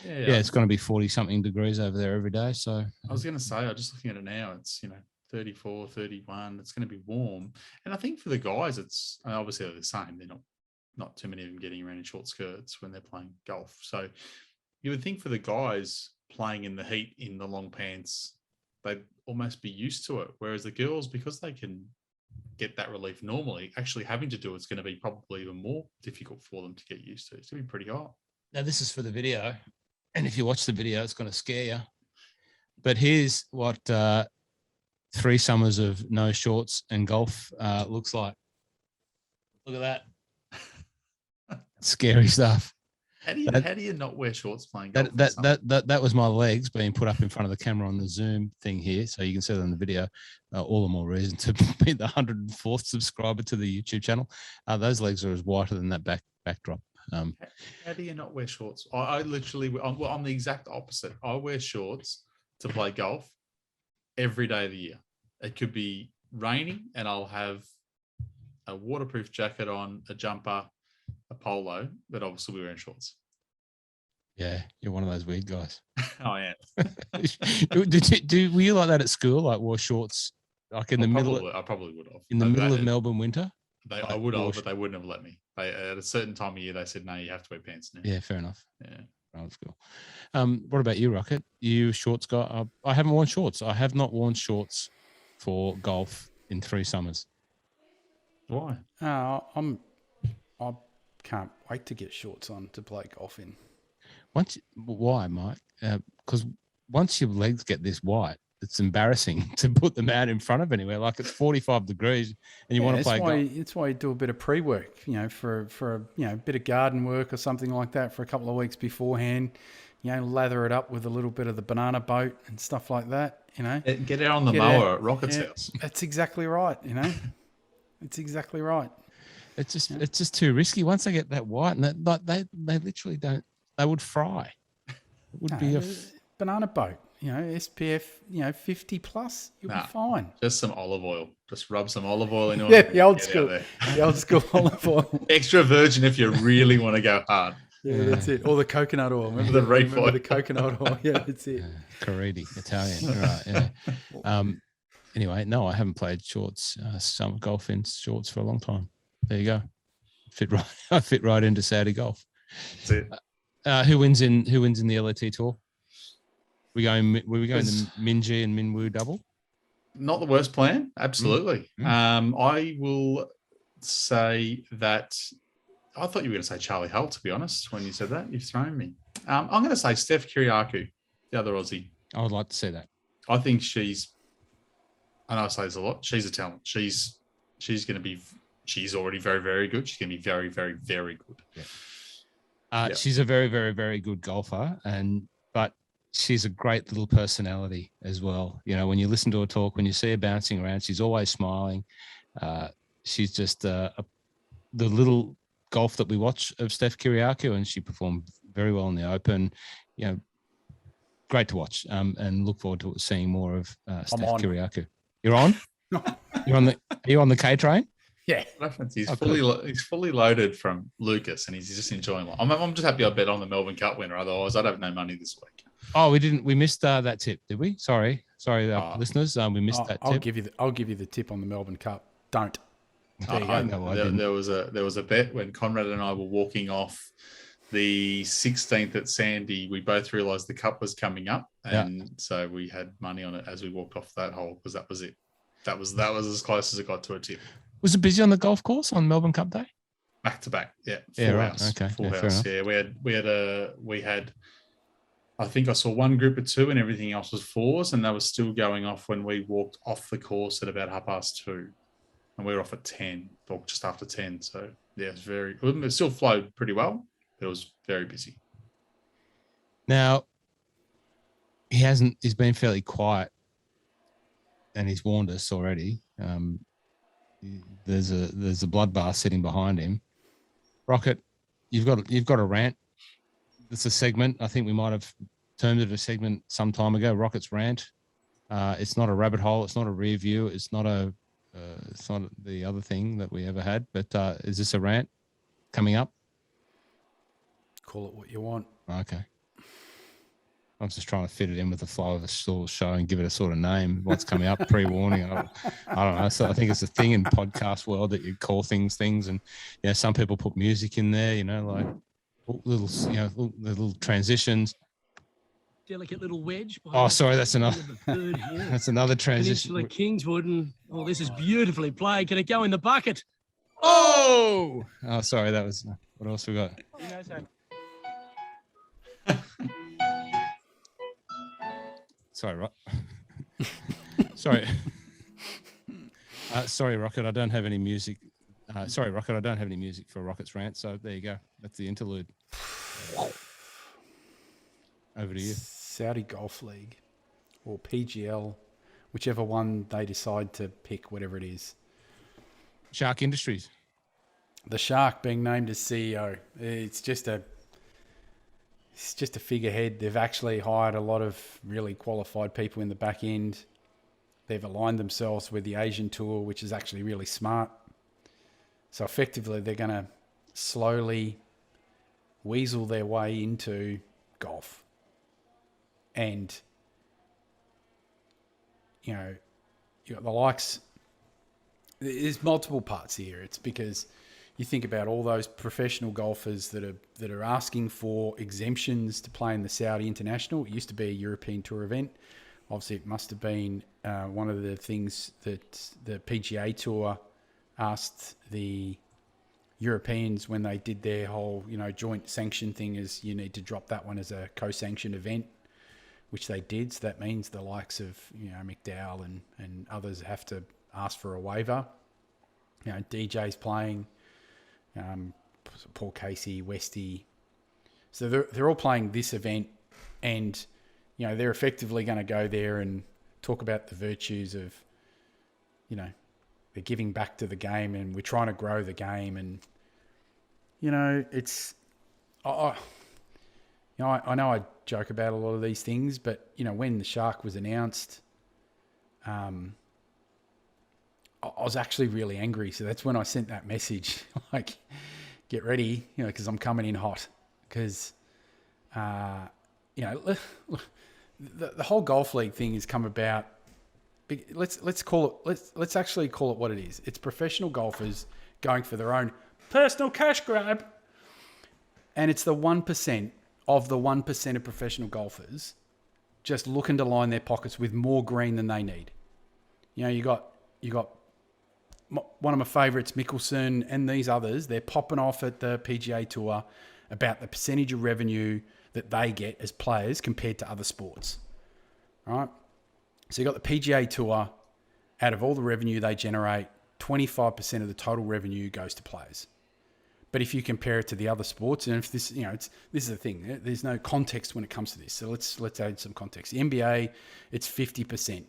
yeah, it's going to be 40 something degrees over there every day. So I was going to say, I'm just looking at it now, it's 34, 31. It's going to be warm, and I think for the guys, it's obviously they're the same. They're not too many of them getting around in short skirts when they're playing golf. So you would think for the guys playing in the heat in the long pants, they'd almost be used to it, whereas the girls, because they can get that relief normally, actually having to do it's going to be probably even more difficult for them to get used to. It's going to be pretty hot. Now this is for the video, and if you watch the video, it's going to scare you. But here's what 3 summers of no shorts and golf looks like. Look at that. Scary stuff. How do you not wear shorts playing golf? That was my legs being put up in front of the camera on the Zoom thing here, so you can see it on the video. All the more reason to be the 104th subscriber to the YouTube channel. Those legs are as whiter than that backdrop. How do you not wear shorts? I literally, I'm the exact opposite. I wear shorts to play golf every day of the year. It could be raining and I'll have a waterproof jacket on, a jumper, a polo, but I'll still be wearing shorts. Yeah, you're one of those weird guys. I am. Were you like that at school? Like wore shorts like in the middle? I probably would have. In the middle of Melbourne winter? I would have, but they wouldn't have let me. At a certain time of year, they said, no, you have to wear pants now. Yeah, fair enough. Yeah. That's cool. What about you, Rocket? You shorts guy? I haven't worn shorts. I have not worn shorts for golf in 3 summers. Why? I can't wait to get shorts on to play golf in. Why, Mike? Because once your legs get this white, it's embarrassing to put them out in front of anywhere. Like it's 45 degrees and you want to play golf. It's why you do a bit of pre-work, for a bit of garden work or something like that for a couple of weeks beforehand. Lather it up with a little bit of the banana boat and stuff like that. Get out on the mower at Rocket's house. That's exactly right. It's exactly right. It's just too risky. Once they get that white, and they literally don't. They would fry. It would be a banana boat. SPF, 50 plus. You'll be fine. Just some olive oil. Just rub some olive oil into it. Yeah, the old school olive oil. Extra virgin if you really want to go hard. Yeah, that's it. Or the coconut oil. Remember the coconut oil. Yeah, that's it. Caridi, Italian. Right. Yeah. Anyway, no, I haven't played shorts, summer golf in shorts for a long time. There you go. I fit right into Saudi golf. That's it. Who wins in the LAT Tour? Were we going the Minjee and Minwoo double? Not the worst plan. Absolutely. I will say that I thought you were going to say Charlie Hull, to be honest, when you said that. You've thrown me. I'm going to say Steph Kyriakou, the other Aussie. I would like to see that. I think I know I say this a lot. She's a talent. She's already very, very good. She's going to be very, very, very good. Yeah. She's a very, very, very good golfer, but she's a great little personality as well. When you listen to her talk, when you see her bouncing around, she's always smiling. She's just the little golf that we watch of Steph Kyriakou, and she performed very well in the Open. Great to watch, and look forward to seeing more of Steph Kyriakou. You're on? Are you on the K train? Yeah. He's fully loaded from Lucas, and he's just enjoying it. I'm just happy I bet on the Melbourne Cup winner. Otherwise, I'd have no money this week. Oh, we missed that tip, did we? Sorry, listeners. We missed that tip. I'll give you the tip on the Melbourne Cup. Don't. There was a bet when Conrad and I were walking off the 16th at Sandy. We both realised the Cup was coming up, and so we had money on it as we walked off that hole because that was it. That was as close as it got to a tip. Was it busy on the golf course on Melbourne Cup Day? Back to back, Full house. Okay, full house. Yeah, we had. I think I saw one group of 2 and everything else was 4s, and they were still going off when we walked off the course at about 2:30, and we were off at 10 or just after 10. So it still flowed pretty well. It was very busy. Now, he's been fairly quiet, and he's warned us already. There's a bloodbath sitting behind him. Rocket, you've got a rant. It's a segment. I think we might have termed it a segment some time ago. Rocket's rant. It's not a rabbit hole. It's not a rear view. It's not the other thing that we ever had. But is this a rant coming up? Call it what you want. Okay. I was just trying to fit it in with the flow of the show and give it a sort of name. What's coming up, pre-warning. I don't know. So I think it's a thing in podcast world that you call things, and some people put music in there. Like little transitions. Delicate little wedge. Oh, sorry, that's another. That's another transition. Peninsula Kingswood, and this is beautifully played. Can it go in the bucket? Oh, sorry, that was. What else we got? Sorry, sorry. Sorry, Rocket. I don't have any music. Sorry, Rocket. I don't have any music for Rocket's rant. So there you go. That's the interlude. Over to you. Saudi Golf League or PGL, whichever one they decide to pick, whatever it is. Shark Industries. The Shark being named as CEO. It's just a figurehead. They've actually hired a lot of really qualified people in the back end. They've aligned themselves with the Asian Tour, which is actually really smart. So effectively, they're going to slowly weasel their way into golf. And, you know, you got the likes. There's multiple parts here. It's because you think about all those professional golfers that are asking for exemptions to play in the Saudi International. It used to be a European Tour event. Obviously, it must have been one of the things that the PGA Tour asked the Europeans when they did their whole, joint sanction thing, is you need to drop that one as a co-sanctioned event, which they did. So that means the likes of, McDowell and others have to ask for a waiver. DJ's playing, Paul Casey, Westy. So they're all playing this event, and, they're effectively going to go there and talk about the virtues of, they're giving back to the game and we're trying to grow the game. And, it's, I know I joke about a lot of these things, but, when the Shark was announced, I was actually really angry. So that's when I sent that message, like, get ready, because I'm coming in hot. Because, the whole golf league thing has come about. Let's actually call it what it is. It's professional golfers going for their own personal cash grab. And it's the 1% of the 1% of professional golfers just looking to line their pockets with more green than they need. You got one of my favourites, Mickelson, and these others. They're popping off at the PGA Tour about the percentage of revenue that they get as players compared to other sports. All right? So you got the PGA Tour. Out of all the revenue they generate, 25% of the total revenue goes to players. But if you compare it to the other sports, and if this, this is the thing. There's no context when it comes to this. So let's add some context. The NBA, it's 50%.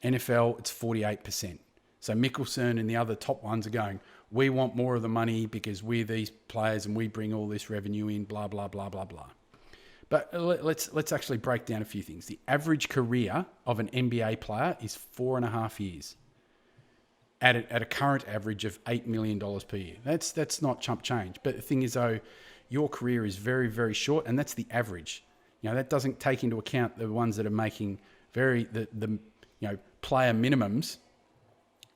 NFL, it's 48%. So Mickelson and the other top ones are going, we want more of the money because we're these players and we bring all this revenue in, blah, blah, blah, blah, blah. But let's actually break down a few things. The average career of an NBA player is 4.5 years at a current average of $8 million per year. That's not chump change. But the thing is, though, your career is very, very short, and that's the average. That doesn't take into account the ones that are making the player minimums.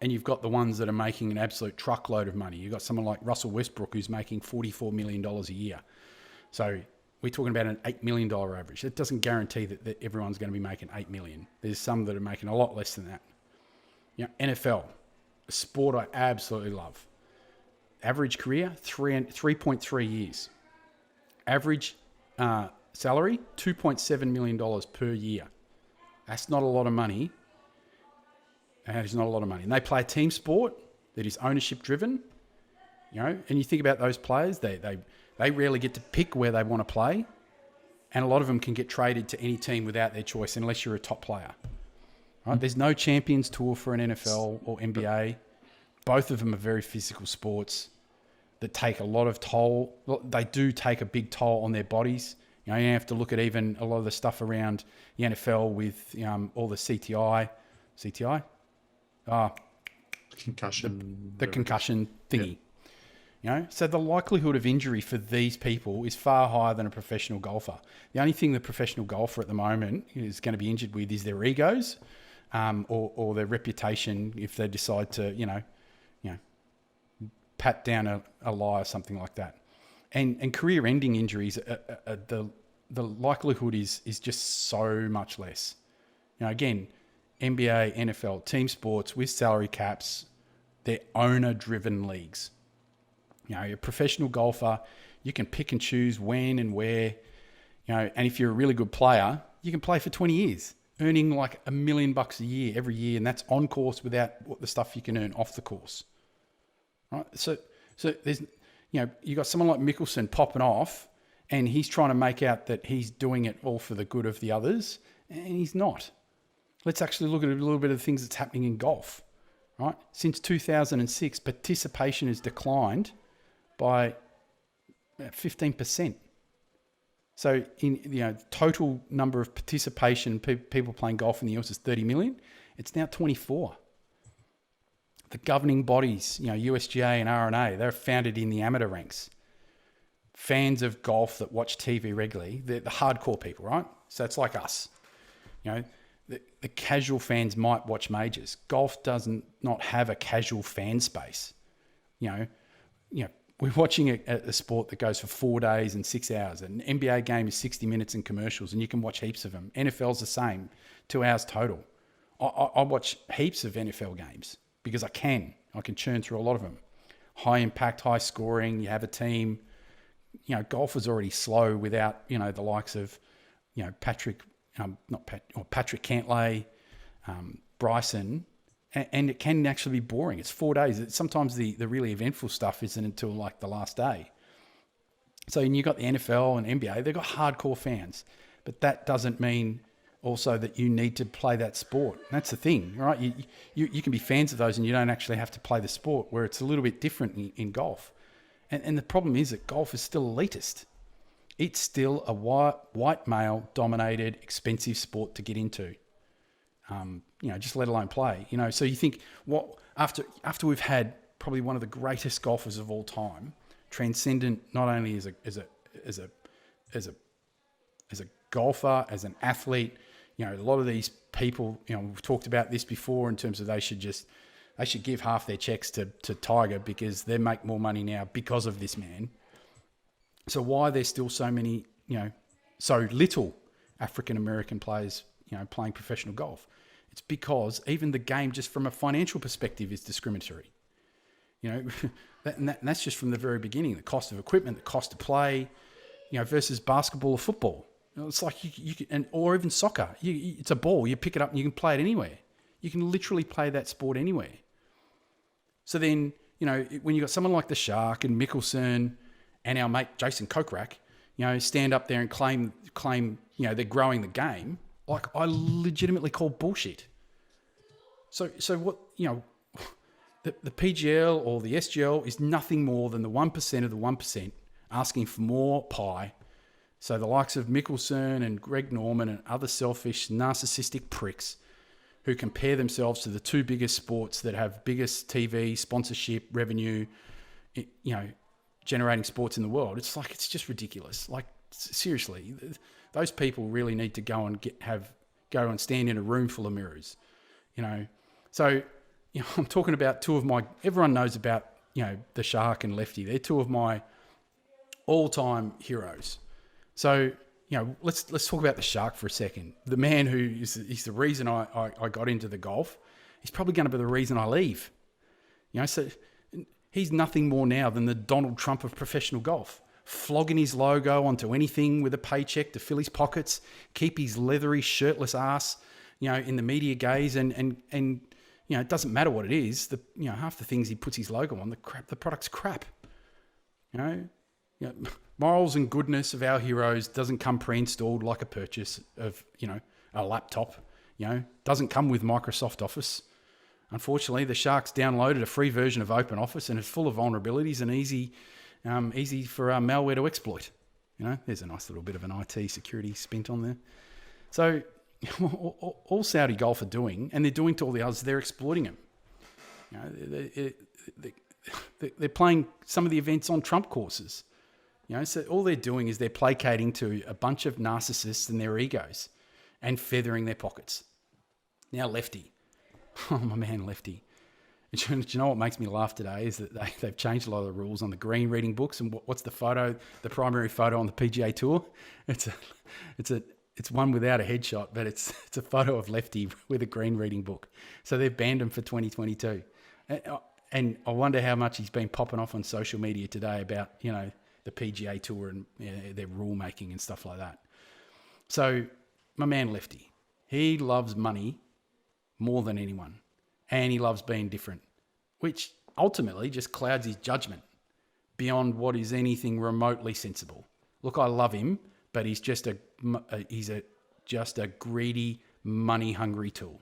And you've got the ones that are making an absolute truckload of money. You've got someone like Russell Westbrook who's making $44 million a year. So we're talking about an $8 million average. That doesn't guarantee that everyone's going to be making $8 million. There's some that are making a lot less than that. NFL, a sport I absolutely love. Average career, 3.3 years. Average salary, $2.7 million per year. That's not a lot of money. That is not a lot of money. And they play a team sport that is ownership driven, and you think about those players, they rarely get to pick where they want to play. And a lot of them can get traded to any team without their choice unless you're a top player. Right? There's no Champions Tour for an NFL or NBA. Both of them are very physical sports that take a lot of toll. They do take a big toll on their bodies. You have to look at even a lot of the stuff around the NFL with all the CTI. Concussion. The concussion thingy. So the likelihood of injury for these people is far higher than a professional golfer. The only thing the professional golfer at the moment is going to be injured with is their egos, or their reputation if they decide to, pat down a lie or something like that. And career-ending injuries, the likelihood is just so much less. Again, NBA, NFL, team sports with salary caps, they're owner-driven leagues. You're a professional golfer, you can pick and choose when and where, and if you're a really good player, you can play for 20 years, earning like $1 million a year every year, and that's on course without what the stuff you can earn off the course. Right? So there's, you got someone like Mickelson popping off, And he's trying to make out that he's doing it all for the good of the others, and he's not. Let's actually look at a little bit of the things that's happening in golf, right? Since 2006, participation has declined by 15%. So in total number of participation, people playing golf in the US is 30 million. It's now 24. The governing bodies, USGA and RNA, they're founded in the amateur ranks. Fans of golf that watch TV regularly, they're the hardcore people, right? So it's like us. The casual fans might watch majors. Golf doesn't not have a casual fan space. We're watching a sport that goes for 4 days and 6 hours. An NBA game is 60 minutes and commercials, and you can watch heaps of them. NFL's the same, 2 hours total. I watch heaps of NFL games because I can churn through a lot of them. High impact, high scoring. You have a team. Golf is already slow without the likes of Patrick Cantlay, Bryson, and it can actually be boring. It's 4 days. Sometimes the really eventful stuff isn't until like the last day. So you've got the NFL and NBA, they've got hardcore fans, but that doesn't mean also that you need to play that sport. That's the thing, right? You can be fans of those and you don't actually have to play the sport, where it's a little bit different in golf. And the problem is that golf is still elitist. It's still a white male-dominated, expensive sport to get into. Just let alone play. So you think after we've had probably one of the greatest golfers of all time, transcendent not only as a golfer, as an athlete. A lot of these people, we've talked about this before in terms of they should give half their checks to Tiger because they make more money now because of this man. So why are there still so many, so little African-American players, playing professional golf? It's because even the game, just from a financial perspective, is discriminatory. That's just from the very beginning. The cost of equipment, the cost to play, versus basketball or football. It's like you can, or even soccer. It's a ball. You pick it up and you can play it anywhere. You can literally play that sport anywhere. So then, when you got someone like the Shark and Mickelson and our mate Jason Kokrak, stand up there and claim, they're growing the game. Like, I legitimately call bullshit. So what, the PGL or the SGL is nothing more than the 1% of the 1% asking for more pie. So the likes of Mickelson and Greg Norman and other selfish, narcissistic pricks who compare themselves to the two biggest sports that have biggest TV sponsorship revenue, generating sports in the world. It's just ridiculous. Like, seriously, those people really need to go and stand in a room full of mirrors, So, I'm talking about two of everyone knows about, the Shark and Lefty. They're two of my all-time heroes. So, let's talk about the Shark for a second. The man he's the reason I got into the golf. He's probably going to be the reason I leave. So he's nothing more now than the Donald Trump of professional golf, flogging his logo onto anything with a paycheck to fill his pockets, keep his leathery, shirtless ass, in the media gaze, and it doesn't matter what it is. Half the things he puts his logo on, the product's crap. Morals and goodness of our heroes doesn't come pre-installed like a purchase of, a laptop. Doesn't come with Microsoft Office. Unfortunately, the Sharks downloaded a free version of Open Office and it's full of vulnerabilities and easy for malware to exploit. There's a nice little bit of an IT security spin on there. So all Saudi Golf are doing, and they're doing to all the others, they're exploiting them. They're playing some of the events on Trump courses. So all they're doing is they're placating to a bunch of narcissists and their egos and feathering their pockets. Now Lefty. Oh, my man Lefty. Do you know what makes me laugh today is that they've changed a lot of the rules on the green reading books. And what's the photo, the primary photo on the PGA Tour? It's one without a headshot, but it's a photo of Lefty with a green reading book. So they've banned him for 2022. And I wonder how much he's been popping off on social media today about, the PGA Tour and their rule making and stuff like that. So my man Lefty, he loves money more than anyone. And he loves being different, which ultimately just clouds his judgment beyond what is anything remotely sensible. Look, I love him, but he's just a greedy, money-hungry tool.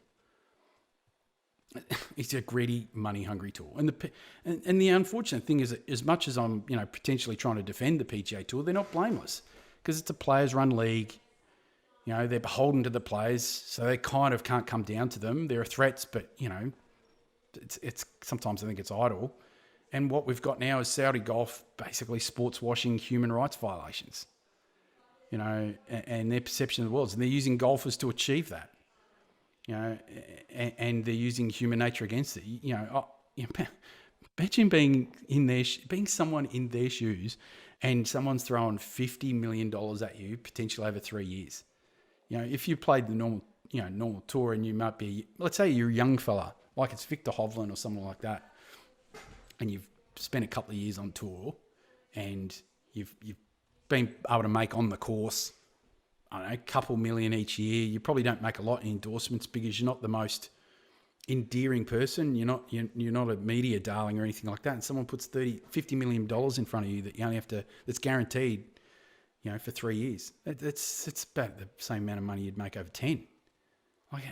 He's a greedy, money-hungry tool. And the unfortunate thing is that as much as I'm, potentially trying to defend the PGA Tour, they're not blameless because it's a players-run league. They're beholden to the players, so they kind of can't come down to them. There are threats, but, it's sometimes I think it's idle. And what we've got now is Saudi Golf basically sports washing human rights violations, and their perception of the world. And they're using golfers to achieve that, and they're using human nature against it. Imagine being someone in their shoes and someone's throwing $50 million at you, potentially over 3 years. If you played the normal tour and you might be, let's say you're a young fella, like it's Victor Hovland or someone like that, and you've spent a couple of years on tour and you've been able to make on the course, I don't know, a couple million each year. You probably don't make a lot in endorsements because you're not the most endearing person. You're not a media darling or anything like that. And someone puts $50 million in front of you that you only have to, that's guaranteed, for 3 years. It's about the same amount of money you'd make over 10. Like,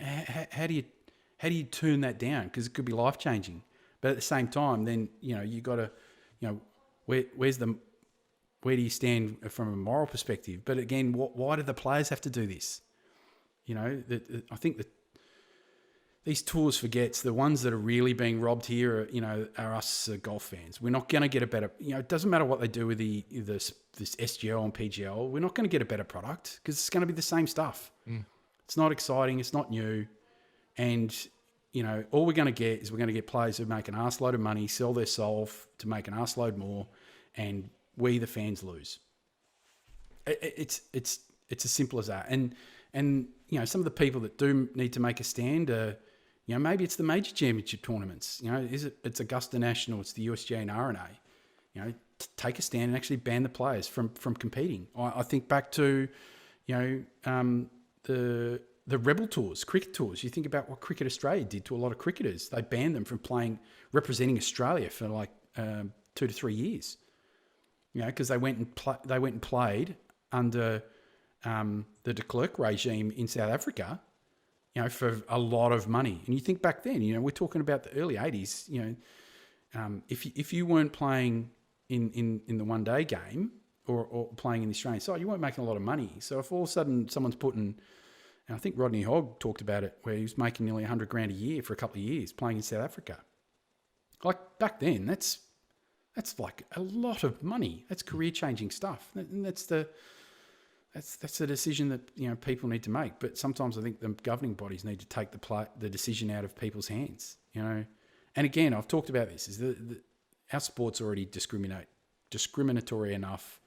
how do you turn that down? Because it could be life changing. But at the same time, then you got to, where do you stand from a moral perspective? But again, why do the players have to do this? I think that these tours forgets the ones that are really being robbed here are us golf fans. We're not going to get a better, it doesn't matter what they do with this SGL and PGL. We're not going to get a better product because it's going to be the same stuff. It's not exciting. It's not new. And, all we're going to get is we're going to get players who make an arse load of money, sell their soul to make an arse load more, and we, the fans, lose. It's as simple as that. And some of the people that do need to make a stand are, maybe it's the major championship tournaments. It's Augusta National, it's the USGA and RNA. Take a stand and actually ban the players from competing. I think back to, the Rebel Tours, cricket tours. You think about what Cricket Australia did to a lot of cricketers. They banned them from representing Australia for 2 to 3 years. Because they went and played under the de Klerk regime in South Africa, for a lot of money. And you think back then, we're talking about the early 80s. If you weren't playing in the one day game or playing in the Australian side, you weren't making a lot of money. So if all of a sudden someone's putting, and I think Rodney Hogg talked about it, where he was making nearly $100,000 a year for a couple of years playing in South Africa. Like back then, that's like a lot of money. That's career-changing stuff. And that's a decision that people need to make. But sometimes I think the governing bodies need to take the decision out of people's hands. And again, I've talked about this. Our sport's already discriminatory enough,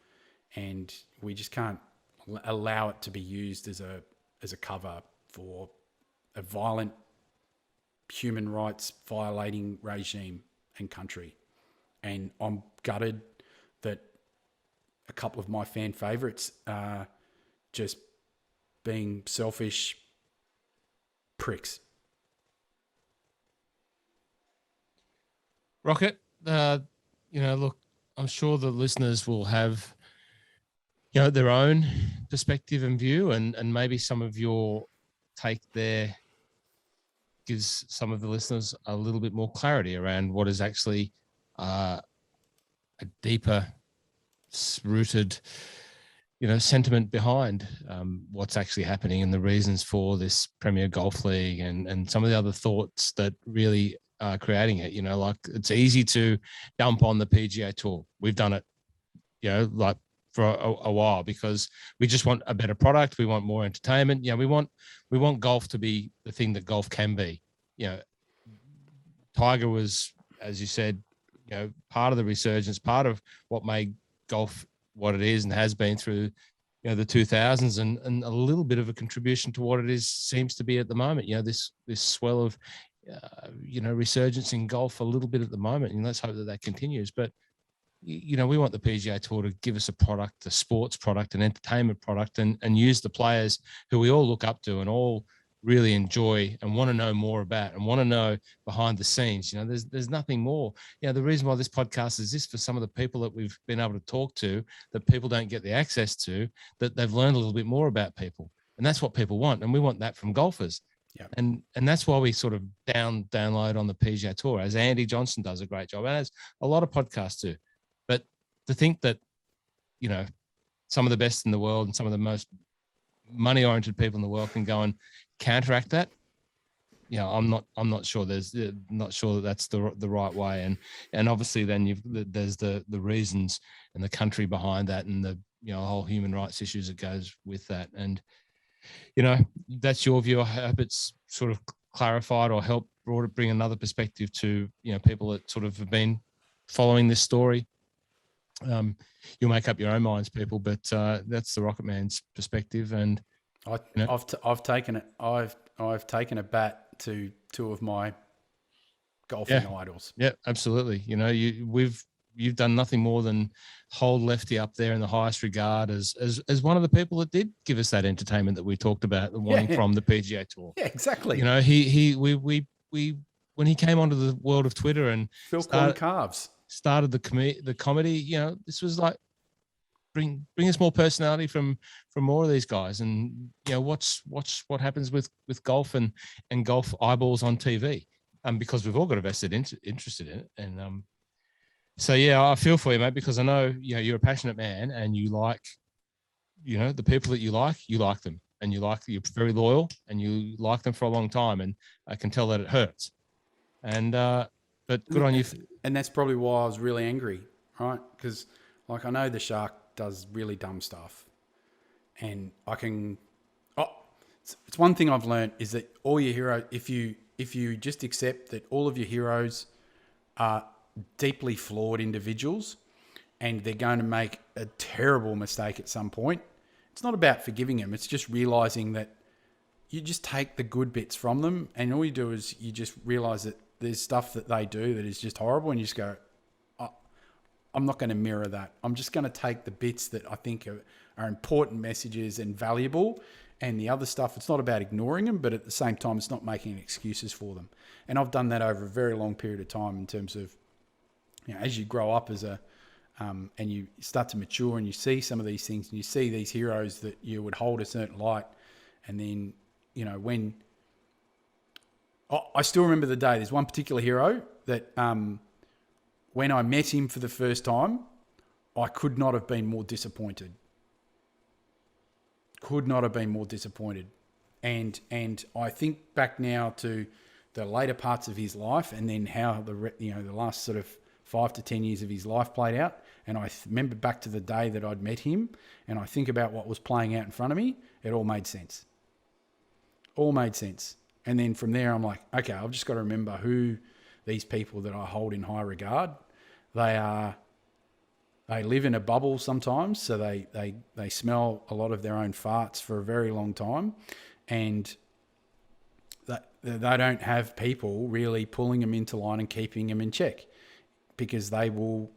and we just can't allow it to be used as a cover for a violent, human rights violating regime and country. And I'm gutted that a couple of my fan favourites are just being selfish pricks. Rocket, look, I'm sure the listeners will have, their own perspective and view, and maybe some of your take there gives some of the listeners a little bit more clarity around what is actually a deeper rooted, sentiment behind what's actually happening and the reasons for this Premier Golf League and some of the other thoughts that really are creating it. Like it's easy to dump on the PGA Tour. We've done it, for a while because we just want a better product. We want more entertainment. We want golf to be the thing that golf can be. Tiger was, as you said, part of the resurgence, part of what made golf what it is and has been through, the 2000s and a little bit of a contribution to what it seems to be at the moment. This swell of, resurgence in golf a little bit at the moment, and let's hope that continues. But we want the PGA Tour to give us a product, a sports product, an entertainment product, and use the players who we all look up to and all really enjoy and want to know more about and want to know behind the scenes. You know, there's nothing more. You know, the reason why this podcast is this for some of the people that we've been able to talk to that people don't get the access to, that they've learned a little bit more about people. And that's what people want. And we want that from golfers. Yeah. And that's why we sort of download on the PGA Tour, as Andy Johnson does a great job, and as a lot of podcasts do. But to think that, you know, some of the best in the world and some of the most money-oriented people in the world can go and counteract that, you know, I'm not sure. Not sure that that's the right way. And obviously then there's the reasons and the country behind that, and the, you know, whole human rights issues that goes with that. And, you know, that's your view. I hope it's sort of clarified or helped bring another perspective to, you know, people that sort of have been following this story. You'll make up your own minds, people, but that's the Rocket Man's perspective. And I've taken a bat to two of my golfing idols. Yeah, absolutely. You know, you've done nothing more than hold Lefty up there in the highest regard as one of the people that did give us that entertainment that we talked about, the wanting from the PGA Tour. Yeah, exactly. You know, we when he came onto the world of Twitter and Phil Corn Calves started the comedy, you know, this was like bring us more personality from more of these guys. And, you know, watch what happens with golf and golf eyeballs on TV, because we've all got a vested interest in it. And so yeah, I feel for you, mate, because I know, you know, you're a passionate man and you like, you know, the people that you like them, and you're very loyal and you like them for a long time, and I can tell that it hurts. And but good on you. And that's probably why I was really angry, right? Because, like, I know the Shark does really dumb stuff, and I can. Oh, it's one thing I've learned is that all your heroes, if you just accept that all of your heroes are deeply flawed individuals, and they're going to make a terrible mistake at some point, it's not about forgiving them. It's just realizing that you just take the good bits from them, and all you do is you just realize that there's stuff that they do that is just horrible, and you just go, I'm not going to mirror that. I'm just going to take the bits that I think are important messages and valuable, and the other stuff, it's not about ignoring them, but at the same time, it's not making excuses for them. And I've done that over a very long period of time in terms of, you know, as you grow up as a, and you start to mature and you see some of these things and you see these heroes that you would hold a certain light. And then, you know, when, I still remember the day, there's one particular hero that when I met him for the first time, I could not have been more disappointed. And I think back now to the later parts of his life, and then how the last sort of 5 to 10 years of his life played out. And I remember back to the day that I'd met him, and I think about what was playing out in front of me. It all made sense. And then from there, I'm like, okay, I've just got to remember who these people that I hold in high regard. They live in a bubble sometimes, so they smell a lot of their own farts for a very long time, and they don't have people really pulling them into line and keeping them in check, because they will.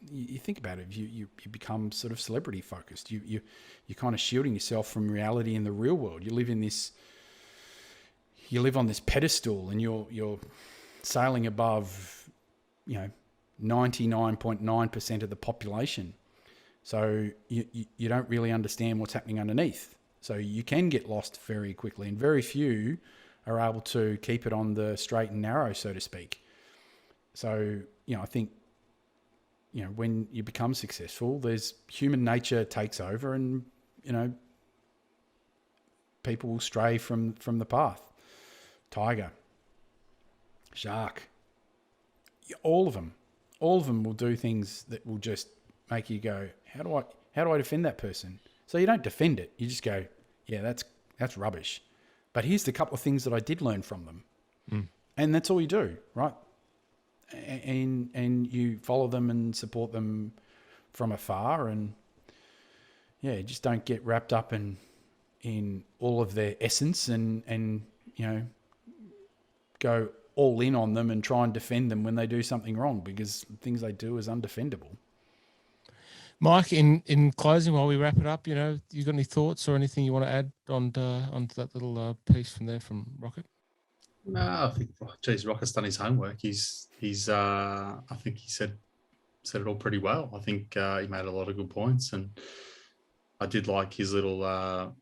You think about it, you become sort of celebrity focused. You're kind of shielding yourself from reality in the real world. You live on this pedestal, and you're sailing above, 99.9% of the population. So you don't really understand what's happening underneath. So you can get lost very quickly, and very few are able to keep it on the straight and narrow, so to speak. So, I think, when you become successful, there's human nature takes over, and, people will stray from the path. Tiger, Shark, all of them will do things that will just make you go, how do I defend that person? So you don't defend it. You just go, yeah, that's rubbish. But here's the couple of things that I did learn from them. And that's all you do, right? And you follow them and support them from afar, and just don't get wrapped up in all of their essence and go all in on them and try and defend them when they do something wrong, because things they do is undefendable. Mike, in closing, while we wrap it up, you got any thoughts or anything you want to add onto that little piece from there from Rocket? No, I think, geez, Rocket's done his homework. He's I think he said it all pretty well. I think he made a lot of good points, and I did like his little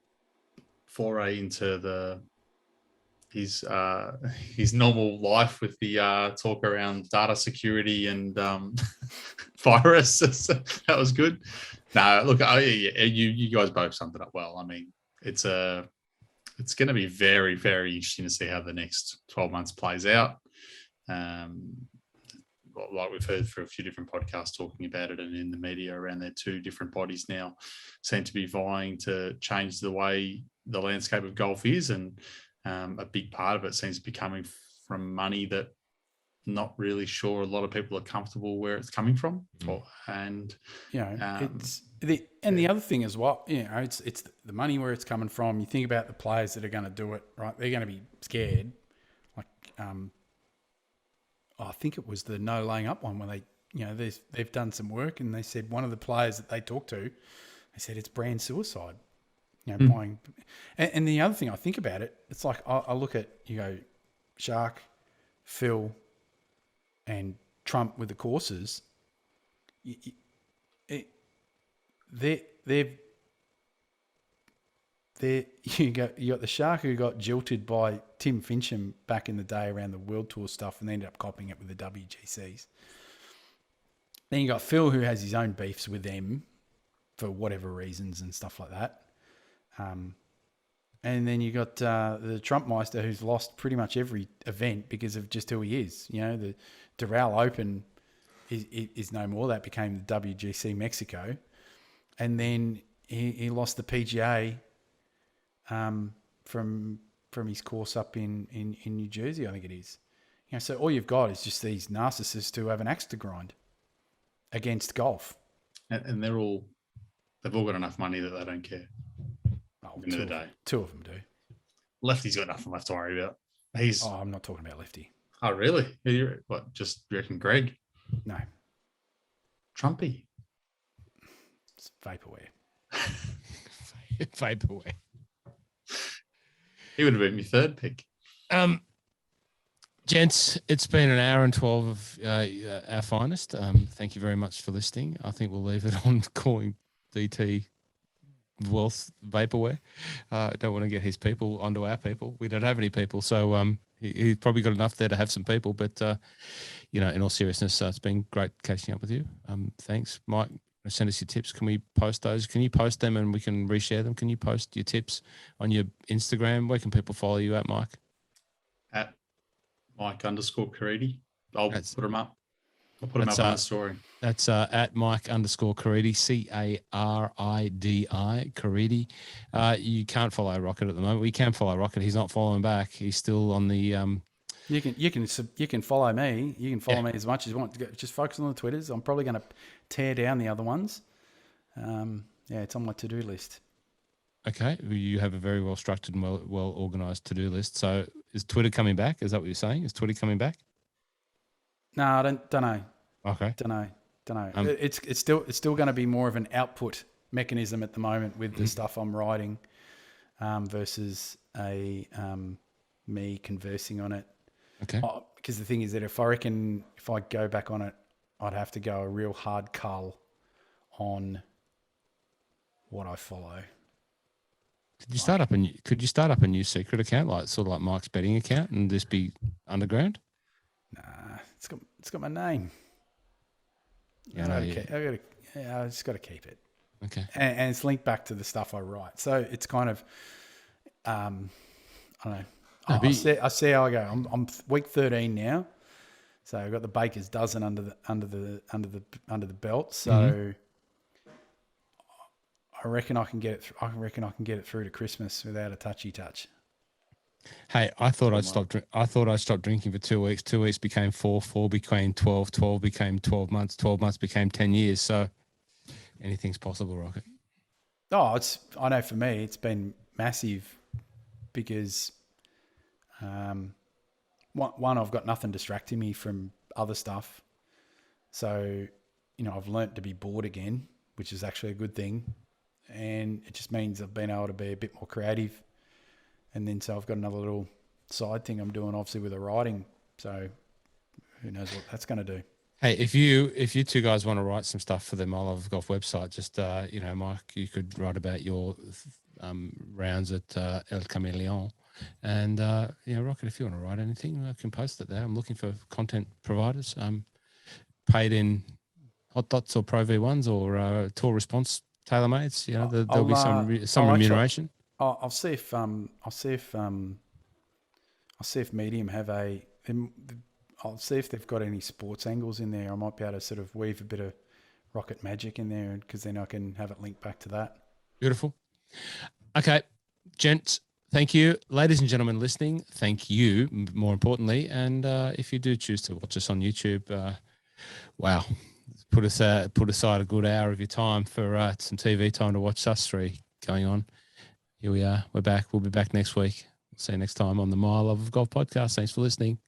foray into his normal life with the talk around data security and viruses. That was good. No, look, you guys both summed it up well. I mean, it's going to be very, very interesting to see how the next 12 months plays out. Like we've heard through a few different podcasts talking about it, and in the media around there, two different bodies now seem to be vying to change the way the landscape of golf is, and a big part of it seems to be coming from money that not really sure a lot of people are comfortable where it's coming from. And it's the other thing as well, it's the money where it's coming from. You think about the players that are going to do it, right? They're going to be scared. Like, I think it was the no laying up one when they've done some work, and they said one of the players that they talked to, they said it's brand suicide. Buying. And the other thing I think about it, it's like I look at, Shark, Phil, and Trump with the courses. You got the Shark who got jilted by Tim Fincham back in the day around the World Tour stuff, and they ended up copying it with the WGCs. Then you got Phil, who has his own beefs with them for whatever reasons and stuff like that. And then you got the Trumpmeister, who's lost pretty much every event because of just who he is. The Doral Open is no more. That became the WGC Mexico. And then he lost the PGA from his course up in New Jersey, I think it is. So all you've got is just these narcissists who have an axe to grind against golf. And they've all got enough money that they don't care. End of the day. Two of them do. Lefty's got nothing left to worry about. I'm not talking about Lefty. Oh, really? What, just you reckon Greg? No. Trumpy? It's vaporware. Vaporware. He would have been my third pick. Gents, it's been an hour and 12 of our finest. Thank you very much for listening. I think we'll leave it on calling DT Wealth Vaporware. Don't want to get his people onto our people. We don't have any people, so he's probably got enough there to have some people. But in all seriousness, it's been great catching up with you. Thanks, Mike. Send us your tips. Can we post those? Can you post them and we can reshare them? Can you post your tips on your Instagram? Where can people follow you at, Mike? At Mike_Caridi. I'll put them up. I'll put them up on the story. That's at Mike_Caridi, Caridi, Caridi. You can't follow Rocket at the moment. We can follow Rocket. He's not following back. He's still on the. You can follow me. You can follow me as much as you want. Just focus on the Twitters. I'm probably going to tear down the other ones. It's on my to-do list. Okay, you have a very well structured and well organized to-do list. So is Twitter coming back? Is that what you're saying? Is Twitter coming back? No, I don't know. Okay. Don't know. It's still going to be more of an output mechanism at the moment with the stuff I'm writing, versus me conversing on it. Okay. Because the thing is that if I go back on it, I'd have to go a real hard cull on what I follow. Could you start up a new secret account, like sort of like Mike's betting account, and just be underground? Nah, it's got my name. Yeah, I just got to keep it. Okay. And it's linked back to the stuff I write, so it's kind of, I don't know. I see how I go. I'm week 13 now, so I've got the baker's dozen under the belt. So I reckon I can get it. I reckon I can get it through to Christmas without a touchy touch. Hey, I thought I'd stop drinking for 2 weeks. 2 weeks became 4. 4 became 12. 12 became 12 months. 12 months became 10 years. So anything's possible, Rocket. Oh, I know for me, it's been massive because, one, I've got nothing distracting me from other stuff. So, I've learnt to be bored again. which is actually a good thing. And it just means I've been able to be a bit more creative. And then so I've got another little side thing I'm doing, obviously, with the writing. So who knows what that's going to do. Hey, if you two guys want to write some stuff for the My Love of Golf website, just Mike, you could write about your rounds at El Cameleon, and Rocket, if you want to write anything, I can post it there. I'm looking for content providers, paid in hot dots or Pro V1s or tour response tailor-mades. There'll be some remuneration. Actually, I'll see if Medium have I'll see if they've got any sports angles in there. I might be able to sort of weave a bit of Rocket magic in there, because then I can have it linked back to that. Beautiful. Okay, gents, thank you. Ladies and gentlemen listening, thank you, more importantly. And if you do choose to watch us on YouTube, wow, put aside a good hour of your time for some TV time to watch us three going on. Here we are. We're back. We'll be back next week. See you next time on the My Love of Golf podcast. Thanks for listening.